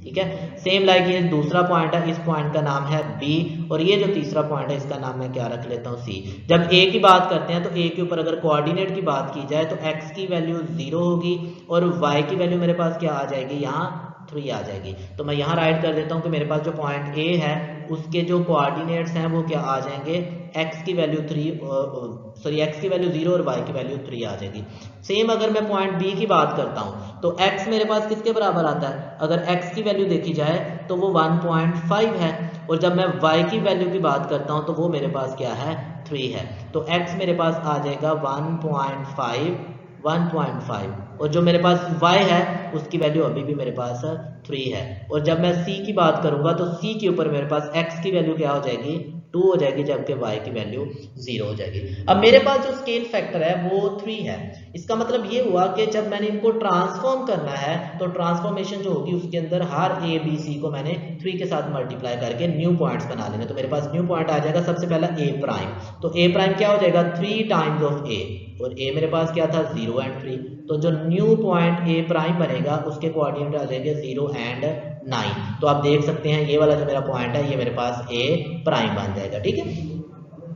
ठीक है। सेम लाइक ये दूसरा पॉइंट है, इस पॉइंट का नाम है बी, और ये जो तीसरा पॉइंट है इसका नाम मैं क्या रख लेता हूँ, सी। जब ए की बात करते हैं तो ए के ऊपर अगर कोऑर्डिनेट की बात की जाए तो एक्स की वैल्यू 0 होगी और वाई की वैल्यू मेरे पास क्या आ जाएगी, यहाँ 3 आ जाएगी। तो मैं यहाँ राइट कर देता हूँ कि मेरे पास जो पॉइंट ए है उसके जो कोऑर्डिनेट्स हैं वो क्या आ जाएंगे, x की वैल्यू 3 सॉरी x की वैल्यू 0 और y की वैल्यू 3 आ जाएगी। सेम अगर मैं पॉइंट b की बात करता हूं तो x मेरे पास किसके बराबर आता है, अगर x की वैल्यू देखी जाए तो वो 1.5 है, और जब मैं y की वैल्यू की बात करता हूं तो वो मेरे पास क्या है, 3 है। तो x मेरे पास आ जाएगा 1.5 और जो मेरे पास y है उसकी वैल्यू अभी भी मेरे पास 3 है। और जब मैं c की बात करूंगा तो c के ऊपर मेरे पास x की वैल्यू क्या हो जाएगी, 2 हो जाएगी, जबकि y की वैल्यू 0 हो जाएगी। अब मेरे पास जो स्केल फैक्टर है वो 3 है। इसका मतलब ये हुआ कि जब मैंने इनको ट्रांसफॉर्म करना है तो ट्रांसफॉर्मेशन जो होगी उसके अंदर हर a b c को मैंने 3 के साथ मल्टीप्लाई करके न्यू पॉइंट्स बना लेने। तो मेरे पास न्यू पॉइंट आ जाएगा सबसे पहला a प्राइम, तो a प्राइम क्या हो जाएगा, 3 टाइम्स ऑफ a, और a मेरे पास क्या था, 0 एंड 3। तो जो न्यू पॉइंट a प्राइम बनेगा उसके कोऑर्डिनेट आ जाएंगे 0 एंड 9। तो आप देख सकते हैं ये वाला जो मेरा पॉइंट है ये मेरे पास a प्राइम बन जाएगा, ठीक है।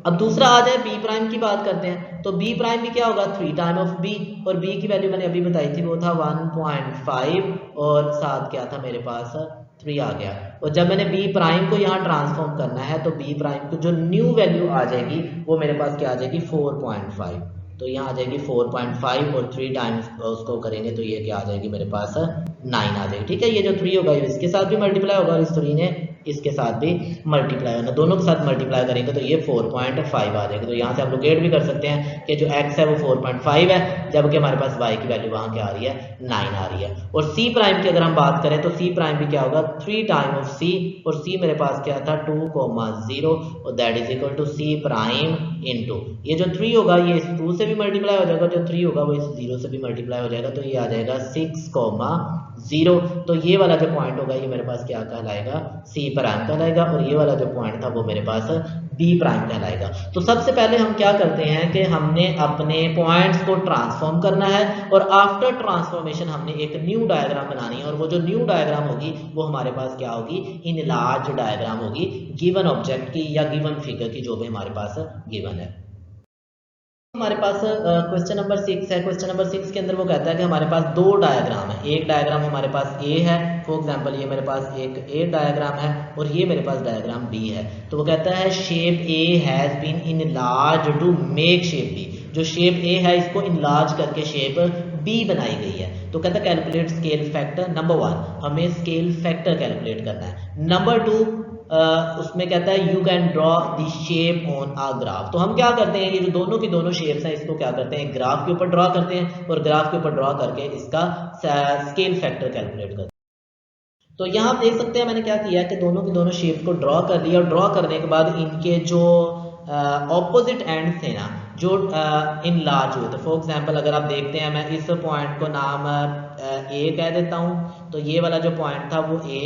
अब दूसरा आ जाए बी प्राइम की बात करते हैं, तो बी प्राइम भी क्या होगा 3 टाइम ऑफ बी, और बी की वैल्यू मैंने अभी बताई थी वो था 1.5 और साथ क्या था मेरे पास 3 आ गया। और जब मैंने बी प्राइम को यहाँ ट्रांसफॉर्म करना है तो बी प्राइम को जो न्यू वैल्यू आ जाएगी वो मेरे पास क्या आ जाएगी 4.5, तो यहाँ आ जाएगी 4.5 और 3 टाइम्स उसको करेंगे तो ये क्या आ जाएगी मेरे पास 9 आ जाएगी। ठीक है, ये जो 3 होगा इसके साथ भी मल्टीप्लाई होगा और इस 3 ने इसके साथ भी मल्टीप्लाई होना, दोनों के साथ मल्टीप्लाई करेंगे तो ये 4.5 आ जाएगा। तो यहाँ से आप लोकेट भी कर सकते हैं कि जो x है वो 4.5 है, जबकि हमारे पास y की वैल्यू वहाँ क्या आ रही है 9 आ रही है। और c प्राइम की अगर हम बात करें तो c प्राइम भी क्या होगा 3 टाइम ऑफ c, और c मेरे पास क्या था 2,0 और that is equal to c prime into ये जो 3 होगा ये इस 2 से भी मल्टीप्लाई हो जाएगा, जो 3 होगा वो इस 0 से भी मल्टीप्लाई हो जाएगा, तो ये आ जाएगा 6,0। तो ये वाला जो पॉइंट होगा ये मेरे पास क्या कहलाएगा सी प्राइम कहलाएगा, और ये वाला जो पॉइंट था वो मेरे पास बी प्राइम कहलाएगा। तो सबसे पहले हम क्या करते हैं कि हमने अपने पॉइंट्स को ट्रांसफॉर्म करना है, और आफ्टर ट्रांसफॉर्मेशन हमने एक न्यू डायग्राम बनानी है, और वो जो न्यू डायग्राम होगी वो हमारे पास क्या होगी इनलार्ज डायग्राम होगी गिवन ऑब्जेक्ट की या गिवन फिगर की, जो भी हमारे पास गिवन है। हमारे पास क्वेश्चन नंबर 6 है। क्वेश्चन नंबर 6 के अंदर वो कहता है कि हमारे पास दो डायग्राम है, एक डायग्राम हमारे पास ए है, फॉर एग्जांपल ये मेरे पास एक ए डायग्राम है और ये मेरे पास डायग्राम बी है। तो वो कहता है shape A has been enlarge to make shape B, जो शेप ए है इसको इनलार्ज करके शेप बी बनाई गई है। तो कहता है कैलकुलेट स्केल फैक्टर। नंबर 1 हमें स्केल फैक्टर कैलकुलेट करना है। नंबर 2 उसमें कहता है you can draw the shape on a graph. तो हम क्या करते हैं ये जो दोनों की दोनों शेप्स हैं इसको क्या करते हैं ग्राफ के ऊपर ड्रॉ करते हैं, और ग्राफ के ऊपर ड्रॉ करके इसका स्केल फैक्टर कैलकुलेट करते हैं। तो यहाँ आप देख सकते हैं मैंने क्या किया है कि दोनों की दोनों शेप को ड्रॉ कर लिया, और ड्रॉ करने के बाद इनके जो ऑपोजिट एंड थे ना जो इनलार्ज हुए थे। फॉर एग्जांपल अगर आप देखते हैं मैं इस पॉइंट को नाम ए कह देता हूँ, तो ये वाला जो पॉइंट था वो ए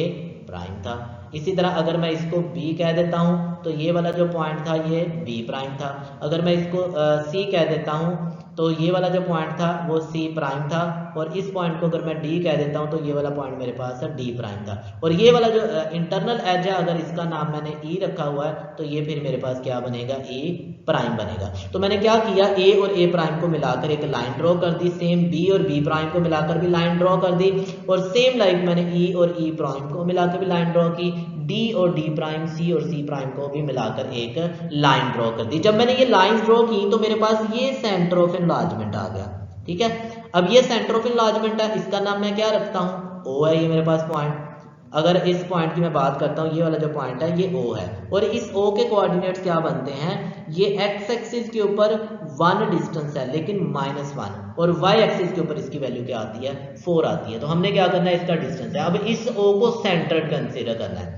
प्राइम था। इसी तरह अगर मैं इसको B कह देता हूँ तो ये वाला जो पॉइंट था ये B प्राइम था। अगर मैं इसको C कह देता हूँ तो ये वाला जो पॉइंट था वो C प्राइम था, और इस पॉइंट को अगर मैं D कह देता हूँ तो ये वाला पॉइंट मेरे पास D प्राइम था। और ये वाला जो इंटरनल एज है अगर इसका नाम मैंने E रखा हुआ है तो ये फिर मेरे पास क्या बनेगा E प्राइम बनेगा। तो मैंने क्या किया A और A प्राइम को मिलाकर एक लाइन ड्रॉ कर दी, सेम B और B प्राइम को मिलाकर भी लाइन ड्रॉ कर दी, और सेम लाइक मैंने E और E प्राइम को मिलाकर भी लाइन ड्रॉ की, D और D प्राइम C और C प्राइम को भी मिलाकर एक लाइन ड्रॉ कर दी। जब मैंने ये लाइन ड्रॉ की तो मेरे पास ये सेंटर ऑफ एनलार्जमेंट आ गया। ठीक है, अब ये सेंटर ऑफ एनलार्जमेंट है, इसका नाम मैं क्या रखता हूँ O है ये मेरे पास पॉइंट। अगर इस पॉइंट की मैं बात करता हूँ ये वाला जो पॉइंट है ये O है, और इस O के कोऑर्डिनेट्स क्या बनते हैं ये x एक्सिस के ऊपर 1 डिस्टेंस है लेकिन -1, और y एक्सिस के ऊपर इसकी वैल्यू क्या आती है 4 आती है। तो हमने क्या करना है इसका डिस्टेंस है। अब इस O को सेंटर्ड कंसीडर करना है।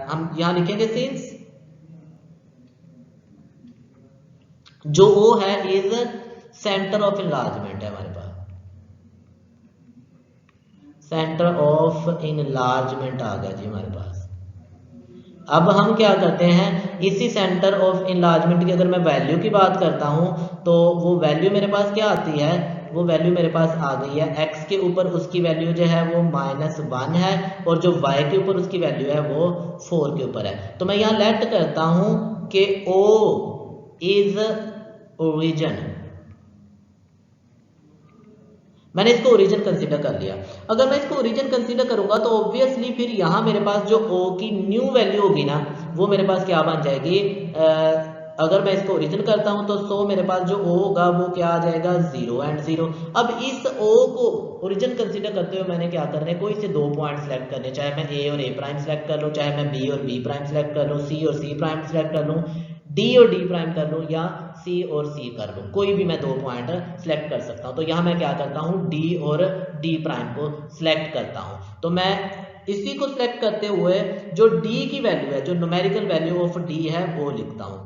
हम यहां लिखेंगे सिंस जो O है इज सेंटर ऑफ एनलार्जमेंट है, हमारे पास सेंटर ऑफ इनलार्जमेंट आ गया जी हमारे पास। अब हम क्या करते हैं इसी सेंटर ऑफ इनलार्जमेंट की अगर मैं वैल्यू की बात करता हूं तो वो वैल्यू मेरे पास क्या आती है, वो वैल्यू मेरे पास आ गई है x के ऊपर उसकी वैल्यू जो है वो -1 है, और जो y के ऊपर उसकी वैल्यू है वो 4 के ऊपर है। तो मैं यहाँ लेट करता हूं कि O इज ओरिजिन, मैंने इसको ओरिजिन कंसीडर कर लिया। अगर मैं इसको ओरिजिन कंसीडर करूंगा तो ऑब्वियसली फिर यहाँ मेरे पास जो O की न्यू वैल्यू होगी ना वो मेरे पास क्या बन जाएगी, अगर मैं इसको ओरिजिन करता हूं तो सो मेरे पास जो O होगा वो क्या आ जाएगा 0 एंड 0। अब इस O को ओरिजिन कंसीडर करते हुए मैंने क्या करना है कोई से दो पॉइंट सेलेक्ट करने, चाहे मैं A और A प्राइम सेलेक्ट कर लूँ, चाहे मैं B और B प्राइम सेलेक्ट कर लूँ, C और C प्राइम सेलेक्ट कर लूँ, D और D प्राइम कर लूँ, या C और C कर लूँ, कोई भी मैं दो पॉइंट सेलेक्ट कर सकता हूँ। तो यहाँ मैं क्या करता हूँ D और D प्राइम को सिलेक्ट करता हूँ। तो मैं इसी को सिलेक्ट करते हुए जो D की वैल्यू है, जो न्यूमेरिकल वैल्यू ऑफ D है वो लिखता हूँ,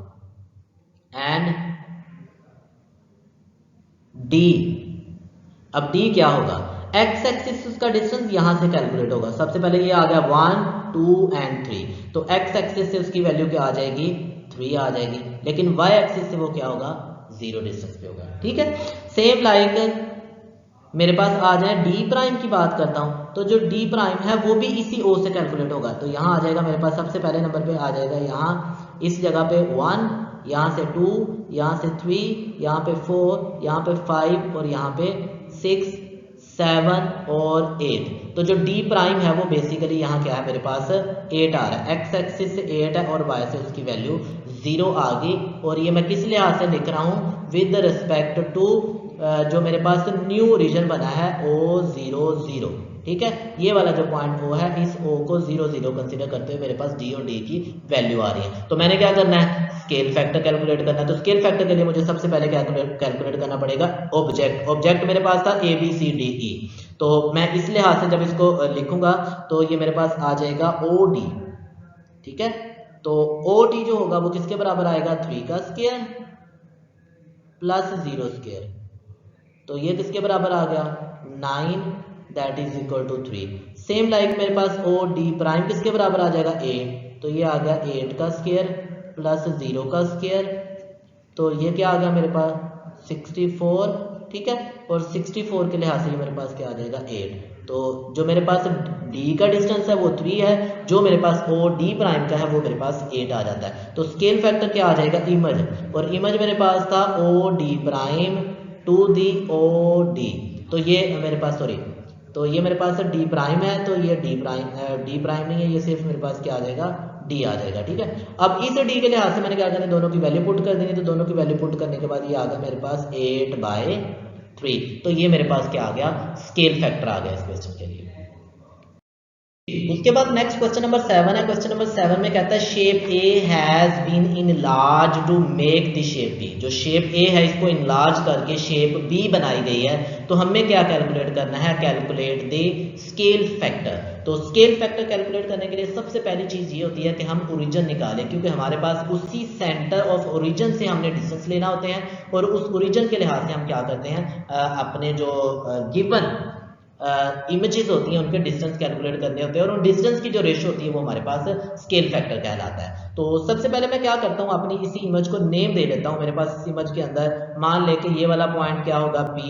एंड D। अब D क्या होगा, x एक्सिस उसका डिस्टेंस यहां से कैलकुलेट होगा। सबसे पहले ये आ गया 1 2 एंड 3, तो x एक्सिस से उसकी वैल्यू क्या आ जाएगी 3 आ जाएगी, लेकिन y एक्सिस से वो क्या होगा 0 डिस्टेंस पे होगा। ठीक है, सेम लाइक मेरे पास आ जाए D प्राइम की बात करता हूं, तो जो D प्राइम है वो भी इसी O से कैलकुलेट होगा। तो यहाँ आ जाएगा मेरे पास सबसे पहले नंबर पे आ जाएगा यहाँ इस जगह पे 1, यहाँ से 2, यहाँ से 3, यहाँ पे 4, यहाँ पे 5 और यहाँ पे 6, 7 और 8। तो जो डी प्राइम है वो बेसिकली यहाँ क्या है मेरे पास 8 आ रहा है, एक्स एक्सिस से 8 है और वाई से उसकी वैल्यू 0 आ गई। और ये मैं किस लिहाज से लिख रहा हूँ, विद रिस्पेक्ट टू जो मेरे पास न्यू रीजन बना है O00, ठीक है। ये वाला जो पॉइंट O है, इस O को 0 0 कंसीडर करते हुए मेरे पास D और D की वैल्यू आ रही है। तो मैंने क्या करना है, स्केल फैक्टर कैलकुलेट करना है। तो स्केल फैक्टर के लिए मुझे सबसे पहले कैलकुलेट करना पड़ेगा ऑब्जेक्ट मेरे पास था ABCDE। तो मैं इस लिहाज से जब इसको लिखूंगा तो ये मेरे पास आ जाएगा OD, ठीक है। तो OD जो होगा वो किसके बराबर आएगा, 3 का स्क्वायर प्लस 0 स्क्वायर। तो ये किसके बराबर आ गया, 9, that is equal to 3। Same like मेरे पास OD प्राइम किसके बराबर आ जाएगा, 8। तो ये आ गया 8 का स्क्वायर प्लस 0 का स्क्वायर। तो ये क्या आ गया मेरे पास 64, ठीक है। और 64 के लिहाज से ये मेरे पास क्या आ जाएगा 8। तो जो मेरे पास D का डिस्टेंस है वो 3 है, जो मेरे पास OD प्राइम का है वो मेरे पास 8 आ जाता है। तो स्केल फैक्टर क्या आ जाएगा, इमेज, और इमेज मेरे पास था OD prime to the OD। तो ये मेरे पास तो ये मेरे पास D प्राइम है, तो ये D प्राइम नहीं है, ये सिर्फ मेरे पास क्या आ जाएगा, D आ जाएगा, ठीक है। अब इस D के लिहाज से मैंने क्या करना है, दोनों की वैल्यू पुट कर देनी। तो दोनों की वैल्यू पुट करने के बाद ये आ गया मेरे पास 8/3। तो ये मेरे पास क्या आ गया, स्केल फैक्टर आ गया इस क्वेश्चन के लिए। उसके बाद नेक्स्ट क्वेश्चन नंबर 7 है। क्वेश्चन नंबर 7 में कहता है shape A has been enlarge to make the shape B. जो शेप ए है इसको इनलार्ज करके शेप बी बनाई गई है। तो हमें क्या कैलकुलेट करना है, कैलकुलेट द स्केल फैक्टर। तो स्केल फैक्टर कैलकुलेट करने के लिए सबसे पहली चीज ये होती है कि हम ओरिजिन निकालें, क्योंकि हमारे पास उसी सेंटर ऑफ ओरिजिन से हमने डिस्टेंस लेना होते हैं। और उस ओरिजिन के लिहाज से हम क्या करते हैं, अपने जो गिवन इमेजेस होती हैं उनके डिस्टेंस कैलकुलेट करने होते हैं, और उन डिस्टेंस की जो रेशो होती है वो हमारे पास स्केल फैक्टर कहलाता है। तो सबसे पहले मैं क्या करता हूँ, अपनी इसी इमेज को नेम दे देता हूँ। मेरे पास इस इमेज के अंदर मान लेके ये वाला पॉइंट क्या होगा P,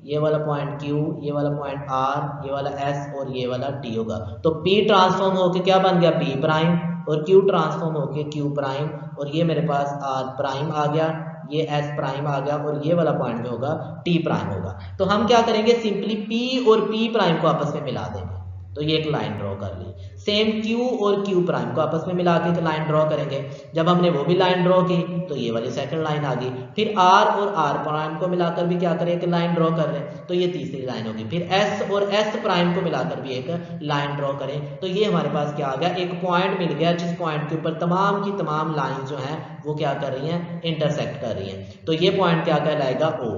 ये वाला पॉइंट Q, ये वाला पॉइंट R, ये वाला S और ये वाला T होगा। तो P ट्रांसफॉर्म होके क्या बन गया, P प्राइम, और Q ट्रांसफॉर्म होके Q प्राइम, और ये मेरे पास R प्राइम आ गया, ये S प्राइम आ गया, और ये वाला पॉइंट जो होगा T प्राइम होगा। तो हम क्या करेंगे, सिंपली P और P प्राइम को आपस में मिला देंगे। तो ये एक लाइन ड्रॉ कर ली। सेम Q और Q प्राइम को आपस में मिला के एक लाइन ड्रॉ करेंगे। जब हमने वो भी लाइन ड्रॉ की तो ये वाली सेकंड लाइन आ गई। फिर R और R प्राइम को मिलाकर भी क्या करें, एक लाइन ड्रॉ कर लें, तो ये तीसरी लाइन होगी। फिर S और S प्राइम को मिलाकर भी एक लाइन ड्रॉ करें, तो ये हमारे पास क्या आ गया, एक पॉइंट मिल गया जिस पॉइंट के ऊपर तमाम की तमाम लाइन जो है वो क्या कर रही हैं, इंटरसेक्ट कर रही हैं। तो ये पॉइंट क्या कहलाएगा, O।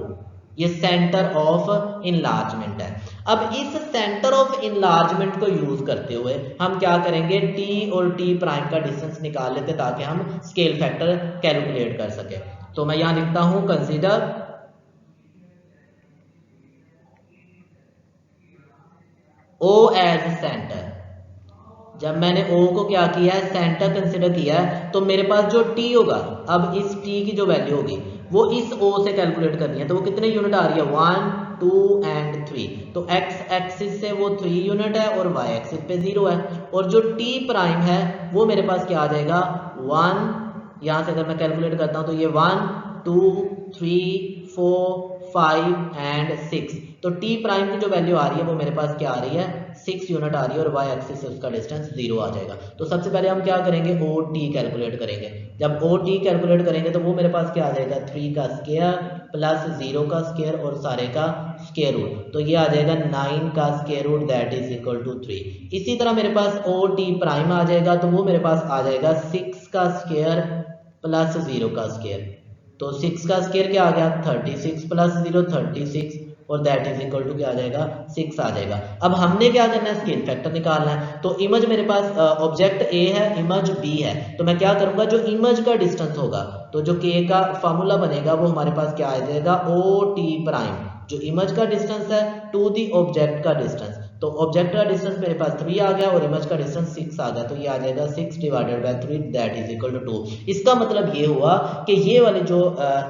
ये सेंटर ऑफ इनलार्जमेंट है। अब इस सेंटर ऑफ इनलार्जमेंट को यूज करते हुए हम क्या करेंगे, T और T प्राइम का डिस्टेंस निकाल लेते ताकि हम स्केल फैक्टर कैलकुलेट कर सके। तो मैं यहां लिखता हूं, कंसीडर O एज सेंटर। जब मैंने O को क्या किया है, सेंटर कंसिडर किया है, तो मेरे पास जो T होगा, अब इस T की जो वैल्यू होगी वो इस O से कैलकुलेट करनी है। तो वो कितने यूनिट आ रही है, 1, 2 एंड 3। तो x एक्सिस से वो 3 यूनिट है और y एक्सिस पे 0 है। और जो T प्राइम है वो मेरे पास क्या आ जाएगा, 1। यहाँ से अगर मैं कैलकुलेट करता हूँ तो ये 1, 2, 3, 4, 5 एंड 6। तो T प्राइम की जो वैल्यू आ रही है वो मेरे पास क्या आ रही है, 6 यूनिट आ रही है, और y एक्सिस से उसका डिस्टेंस 0 आ जाएगा। तो सबसे पहले हम क्या करेंगे, OT कैलकुलेट करेंगे। जब OT कैलकुलेट करेंगे तो वो मेरे पास क्या आ जाएगा, 3 का स्क्वायर प्लस 0 का स्क्वायर और सारे का स्क्वायर रूट। तो ये आ जाएगा 9 का square root, that is equal to 3। इसी तरह मेरे पास OT प्राइम आ जाएगा, तो वो मेरे पास आ जाएगा 6 का स्क्वायर प्लस 0 का स्क्वायर। तो 6 का स्क्वायर क्या आ गया, 36 प्लस 0 36, और दैट इज इक्वल टू क्या आ जाएगा, 6 आ जाएगा। अब हमने क्या करना है, स्केल फैक्टर निकालना है। तो इमेज मेरे पास ऑब्जेक्ट A है, इमेज B है। तो मैं क्या करूंगा, जो इमेज का डिस्टेंस होगा, तो जो K का फॉर्मूला बनेगा वो हमारे पास क्या आ जाएगा, OT प्राइम, जो इमेज का डिस्टेंस है टू दी ऑब्जेक्ट का डिस्टेंस। तो ऑब्जेक्ट का डिस्टेंस मेरे पास 3 आ गया और इमेज का डिस्टेंस 6 आ गया। तो ये आ जाएगा 6 divided by 3, that is equal to 2। इसका मतलब ये हुआ कि ये वाली जो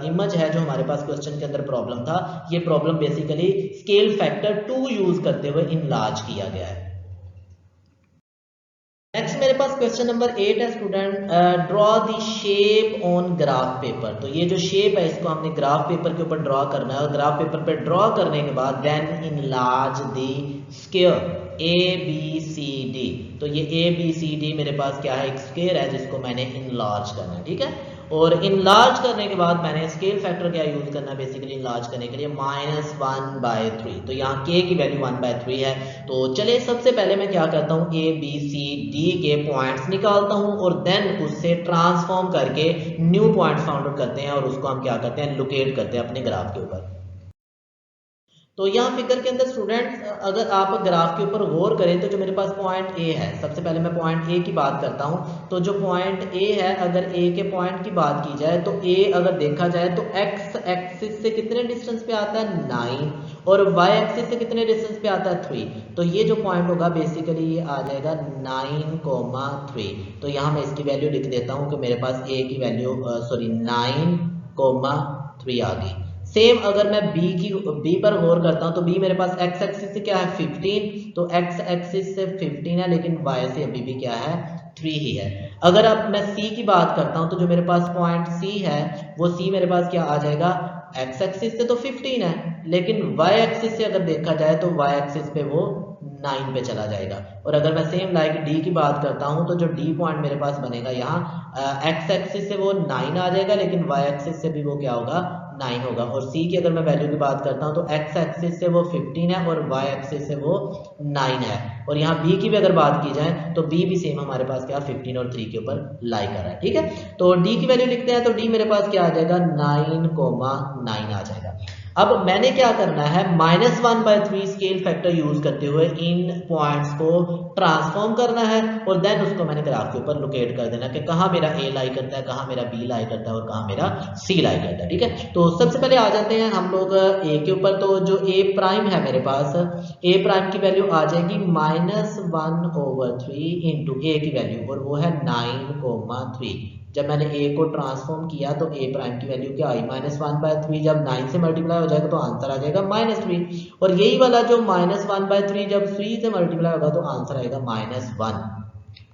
इमेज है जो हमारे पास क्वेश्चन के अंदर प्रॉब्लम था, ये problem basically scale factor 2 use करते हुए इनलार्ज किया गया है। नेक्स्ट मेरे मेरे पास क्वेश्चन नंबर 8 है student, draw the shape on graph paper. तो ये जो शेप है इसको हमने ग्राफ पेपर के ऊपर ड्रॉ करना है और ग्राफ पेपर पे ड्रॉ करने के बाद then enlarge the square ABCD। तो ये ABCD मेरे पास क्या है, एक स्क्वायर है जिसको मैंने इनलार्ज करना है, ठीक है। और इनलार्ज करने के बाद मैंने स्केल फैक्टर क्या यूज करना है बेसिकली इनलार्ज करने के लिए, -1/3। तो यहाँ k की वैल्यू 1/3 है। तो चलिए सबसे पहले मैं क्या करता हूँ, ABCD के पॉइंट्स निकालता हूँ और देन उससे ट्रांसफॉर्म करके न्यू पॉइंट्स फाउंड आउट करते हैं और उसको हम क्या करते हैं, लोकेट करते हैं अपने ग्राफ के ऊपर। तो यहाँ फिगर के अंदर स्टूडेंट्स अगर आप ग्राफ के ऊपर गौर करें तो जो मेरे पास पॉइंट ए है, सबसे पहले मैं पॉइंट ए की बात करता हूँ। तो जो पॉइंट ए है, अगर ए के पॉइंट की बात की जाए तो ए अगर देखा जाए तो एक्स एक्सिस से कितने डिस्टेंस पे आता है 9 और वाई एक्सिस से कितने डिस्टेंस पे आता है 3। तो ये जो पॉइंट होगा बेसिकली ये आ जाएगा 9,3। तो यहाँ मैं इसकी वैल्यू लिख देता हूँ कि मेरे पास ए की वैल्यू 9,3 आ गई। सेम अगर मैं बी पर गौर करता हूं तो बी मेरे पास एक्स एक्सिस से क्या है 15, तो एक्स एक्सिस से 15 है लेकिन वाई से अभी भी क्या है 3 ही है। अगर अब मैं सी की बात करता हूं तो जो मेरे पास पॉइंट सी है वो सी मेरे पास क्या आ जाएगा, एक्स एक्सिस से तो 15 है लेकिन वाई एक्सिस से अगर देखा जाए तो वाई एक्सिस पे वो 9 पे चला जाएगा। और अगर मैं सेम लाइक डी की बात करता हूं तो जो डी पॉइंट मेरे पास बनेगा यहाँ एक्स एक्सिस से वो 9 आ जाएगा लेकिन वाई एक्सिस से भी वो क्या होगा 9 होगा। और सी की अगर मैं वैल्यू की बात करता हूं तो एक्स एक्सिस से वो 15 है और वाई एक्सिस से वो 9 है। और यहाँ बी की भी अगर बात की जाए तो बी भी सेम हमारे पास क्या 15 और 3 के ऊपर लाई कर रहा है, ठीक है। तो डी की वैल्यू लिखते हैं तो डी मेरे पास क्या आ जाएगा 9,9 आ जाएगा। अब मैंने क्या करना है, -1/3 स्केल फैक्टर यूज करते हुए इन पॉइंट्स को ट्रांसफॉर्म करना है और देन उसको मैंने ग्राफ के ऊपर लोकेट कर देना कि कहाँ मेरा ए लाई करता है, कहाँ मेरा बी लाई करता है और कहाँ मेरा सी लाई करता है, ठीक है। तो सबसे पहले आ जाते हैं हम लोग ए के ऊपर। तो जो ए प्राइम है मेरे पास, ए प्राइम की वैल्यू आ जाएगी -1/3 इंटू ए की वैल्यू और वो है 9,3। जब मैंने a को ट्रांसफॉर्म किया तो a प्राइम की वैल्यू क्या आई -1/3। जब 9 से मल्टीप्लाई हो जाएगा तो आंसर आ जाएगा -3 और यही वाला जो -1/3 जब 3 से मल्टीप्लाई होगा तो आंसर आएगा -1।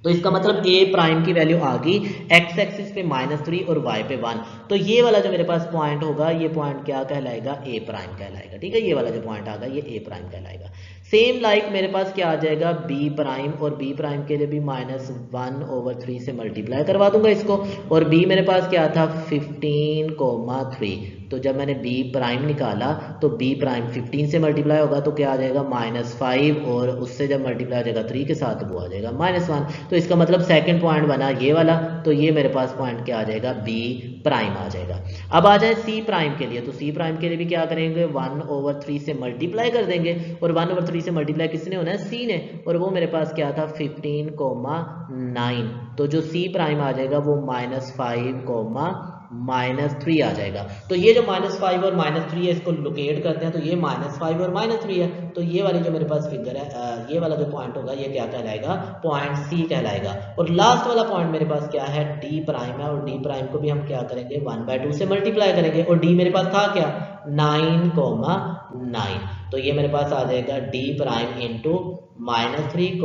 तो इसका मतलब a प्राइम की वैल्यू आ गई x एक्सिस पे -3 और y पे 1। तो ये वाला जो मेरे पास पॉइंट होगा ये पॉइंट क्या कहलाएगा, a प्राइम कहलाएगा, ठीक है। ये वाला जो पॉइंट आ गया ये a प्राइम कहलाएगा। सेम लाइक मेरे पास क्या आ जाएगा b प्राइम, और b प्राइम के लिए भी -1/3 से मल्टीप्लाई करवा दूंगा इसको। और b मेरे पास क्या था 15,3। तो जब मैंने b प्राइम निकाला तो b प्राइम 15 से मल्टीप्लाई होगा तो क्या आ जाएगा -5 और उससे जब मल्टीप्लाई हो जाएगा 3 के साथ तो वो आ जाएगा -1। तो इसका मतलब सेकंड पॉइंट बना ये वाला। तो ये मेरे पास पॉइंट क्या आ जाएगा b प्राइम आ जाएगा। अब आ जाए c प्राइम के लिए। तो c प्राइम के लिए भी क्या करेंगे 1/3 से मल्टीप्लाई कर देंगे और 1/3 से मल्टीप्लाई किसने होना है, c ने, और वो मेरे पास क्या था 15,9। तो जो c प्राइम आ जाएगा वो -5,-3 आ जाएगा। तो ये जो -5 और -3 है इसको लोकेट करते हैं तो ये -5 और -3 है। तो ये वाली जो मेरे पास फिगर है ये वाला जो पॉइंट होगा ये क्या कहलाएगा, पॉइंट सी कहलाएगा। और लास्ट वाला पॉइंट मेरे पास क्या है डी प्राइम है और डी प्राइम को भी हम क्या करेंगे 1/2 से मल्टीप्लाई करेंगे और डी मेरे पास था क्या 9,9। तो ये मेरे पास आ जाएगा डी प्राइम इंटू -3,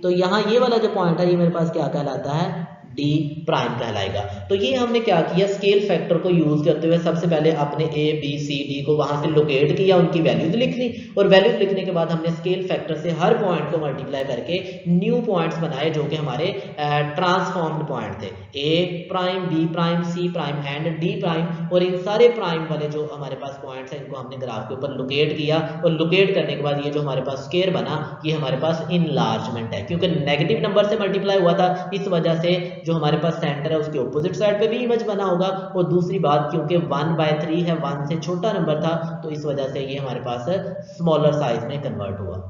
तो यहाँ ये वाला जो पॉइंट है ये मेरे पास क्या कहलाता है डी प्राइम कहलाएगा। तो ये हमने क्या किया, स्केल फैक्टर को यूज करते हुए सबसे पहले अपने ए बी सी डी को वहां से लोकेट किया, उनकी वैल्यूज लिख ली और वैल्यूज लिखने के बाद हमने स्केल फैक्टर से हर पॉइंट को मल्टीप्लाई करके न्यू पॉइंट्स बनाए जो कि हमारे ट्रांसफॉर्म्ड पॉइंट थे, A prime B prime C prime and D prime. और इन सारे प्राइम वाले जो हमारे पास पॉइंट्स हैं इनको हमने ग्राफ के ऊपर लोकेट किया और लोकेट करने के बाद ये जो हमारे पास स्क्वायर बना ये हमारे पास इनलार्जमेंट है, क्योंकि नेगेटिव नंबर से मल्टीप्लाई हुआ था इस वजह से जो हमारे पास सेंटर है उसके ऑपोजिट साइड पे भी इमेज बना होगा। और दूसरी बात क्योंकि 1/3 है, 1 से छोटा नंबर था तो इस वजह से ये हमारे पास स्मॉलर साइज में कन्वर्ट हुआ।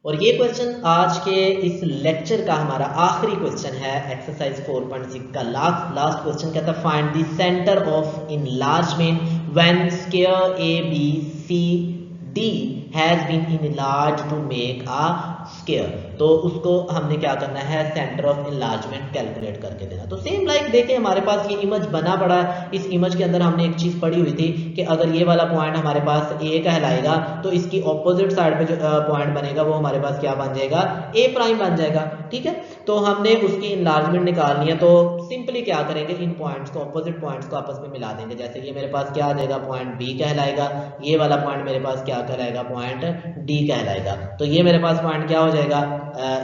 और ये क्वेश्चन आज के इस लेक्चर का हमारा आखिरी क्वेश्चन है, एक्सरसाइज 4.6 का लास्ट क्वेश्चन कहता है find the centre of enlargement when square ABCD has been enlarged to make a square, तो उसको हमने क्या करना है, सेंटर ऑफ इनलार्जमेंट कैलकुलेट करके देना। तो सेम लाइक देखें हमारे पास ये इमेज बना पड़ा है, इस इमेज के अंदर हमने एक चीज पढ़ी हुई थी कि अगर ये वाला पॉइंट हमारे पास ए कहलाएगा तो इसकी ऑपोजिट साइड पे जो पॉइंट बनेगा वो हमारे पास क्या बन जाएगा, ए प्राइम बन जाएगा। ठीक है, तो हमने उसकी इनलार्जमेंट निकालनी है, तो सिंपली क्या करेंगे, इन पॉइंट्स को, ऑपोजिट पॉइंट्स को आपस में मिला देंगे। जैसे ये मेरे पास क्या आ जाएगा, पॉइंट बी कहलाएगा, ये वाला पॉइंट मेरे पास क्या कहलाएगा, पॉइंट डी कहलाएगा। तो ये मेरे पास पॉइंट क्या हो जाएगा,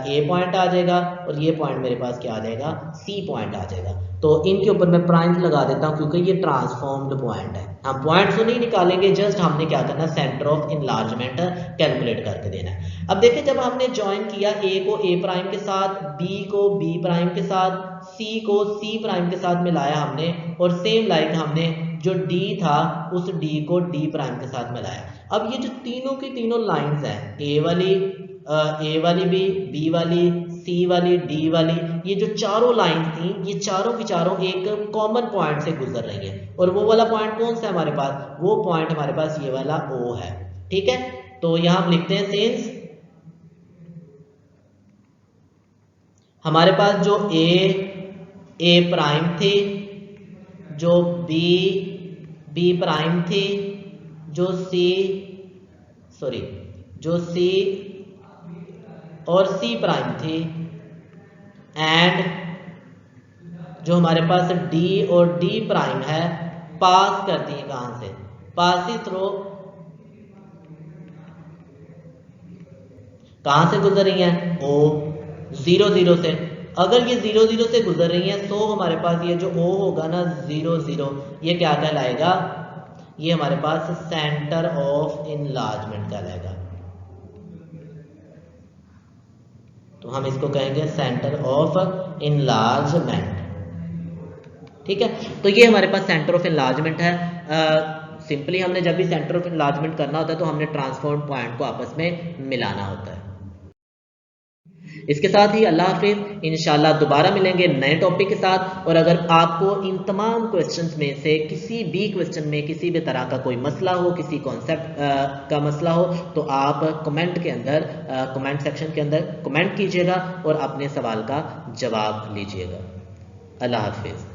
ए पॉइंट आ जाएगा, और ये पॉइंट मेरे पास क्या आ जाएगा, सी पॉइंट आ जाएगा। तो इनके ऊपर मैं प्राइम्स लगा देता हूँ क्योंकि ये ट्रांसफॉर्म्ड पॉइंट है। हम पॉइंट्स तो नहीं निकालेंगे, जस्ट हमने क्या करना है, सेंटर ऑफ इनलार्जमेंट कैलकुलेट करके देना है। अब देखिए जब हमने ज्वाइन किया ए को ए प्राइम के साथ, बी को बी प्राइम के साथ, सी को सी प्राइम के साथ मिलाया हमने, और सेम लाइक हमने जो डी था उस डी को डी प्राइम के साथ मिलाया। अब ये जो तीनों की तीनों लाइंस हैं, ए वाली भी, बी वाली, सी वाली, डी वाली, ये जो चारों लाइंस थी ये चारों की चारों एक कॉमन पॉइंट से गुजर रही हैं, और वो वाला पॉइंट कौन सा है हमारे पास, वो पॉइंट हमारे पास ये वाला ओ है। ठीक है, तो यहां हम लिखते हैं सिंस हमारे पास जो ए प्राइम थी, जो बी प्राइम थी, जो सी और सी प्राइम थी, एंड जो हमारे पास डी और डी प्राइम है, पास करती है कहां से, पासिंग थ्रू, कहां से गुजर रही हैं, ओ 0 0 से। अगर ये 0 0 से गुजर रही हैं तो हमारे पास ये जो ओ होगा ना 0 0, ये क्या कहलाएगा, ये हमारे पास सेंटर ऑफ इनलार्जमेंट कहलाएगा। तो हम इसको कहेंगे सेंटर ऑफ इनलार्जमेंट। ठीक है, तो ये हमारे पास सेंटर ऑफ इनलार्जमेंट है। सिंपली हमने जब भी सेंटर ऑफ इनलार्जमेंट करना होता है तो हमने ट्रांसफॉर्म पॉइंट को आपस में मिलाना होता है। इसके साथ ही अल्लाह हाफिज़, इंशाल्लाह दोबारा मिलेंगे नए टॉपिक के साथ। और अगर आपको इन तमाम क्वेश्चंस में से किसी भी क्वेश्चन में किसी भी तरह का कोई मसला हो, किसी कॉन्सेप्ट का मसला हो, तो आप कमेंट के अंदर, कमेंट सेक्शन के अंदर कमेंट कीजिएगा और अपने सवाल का जवाब लीजिएगा। अल्लाह हाफिज़।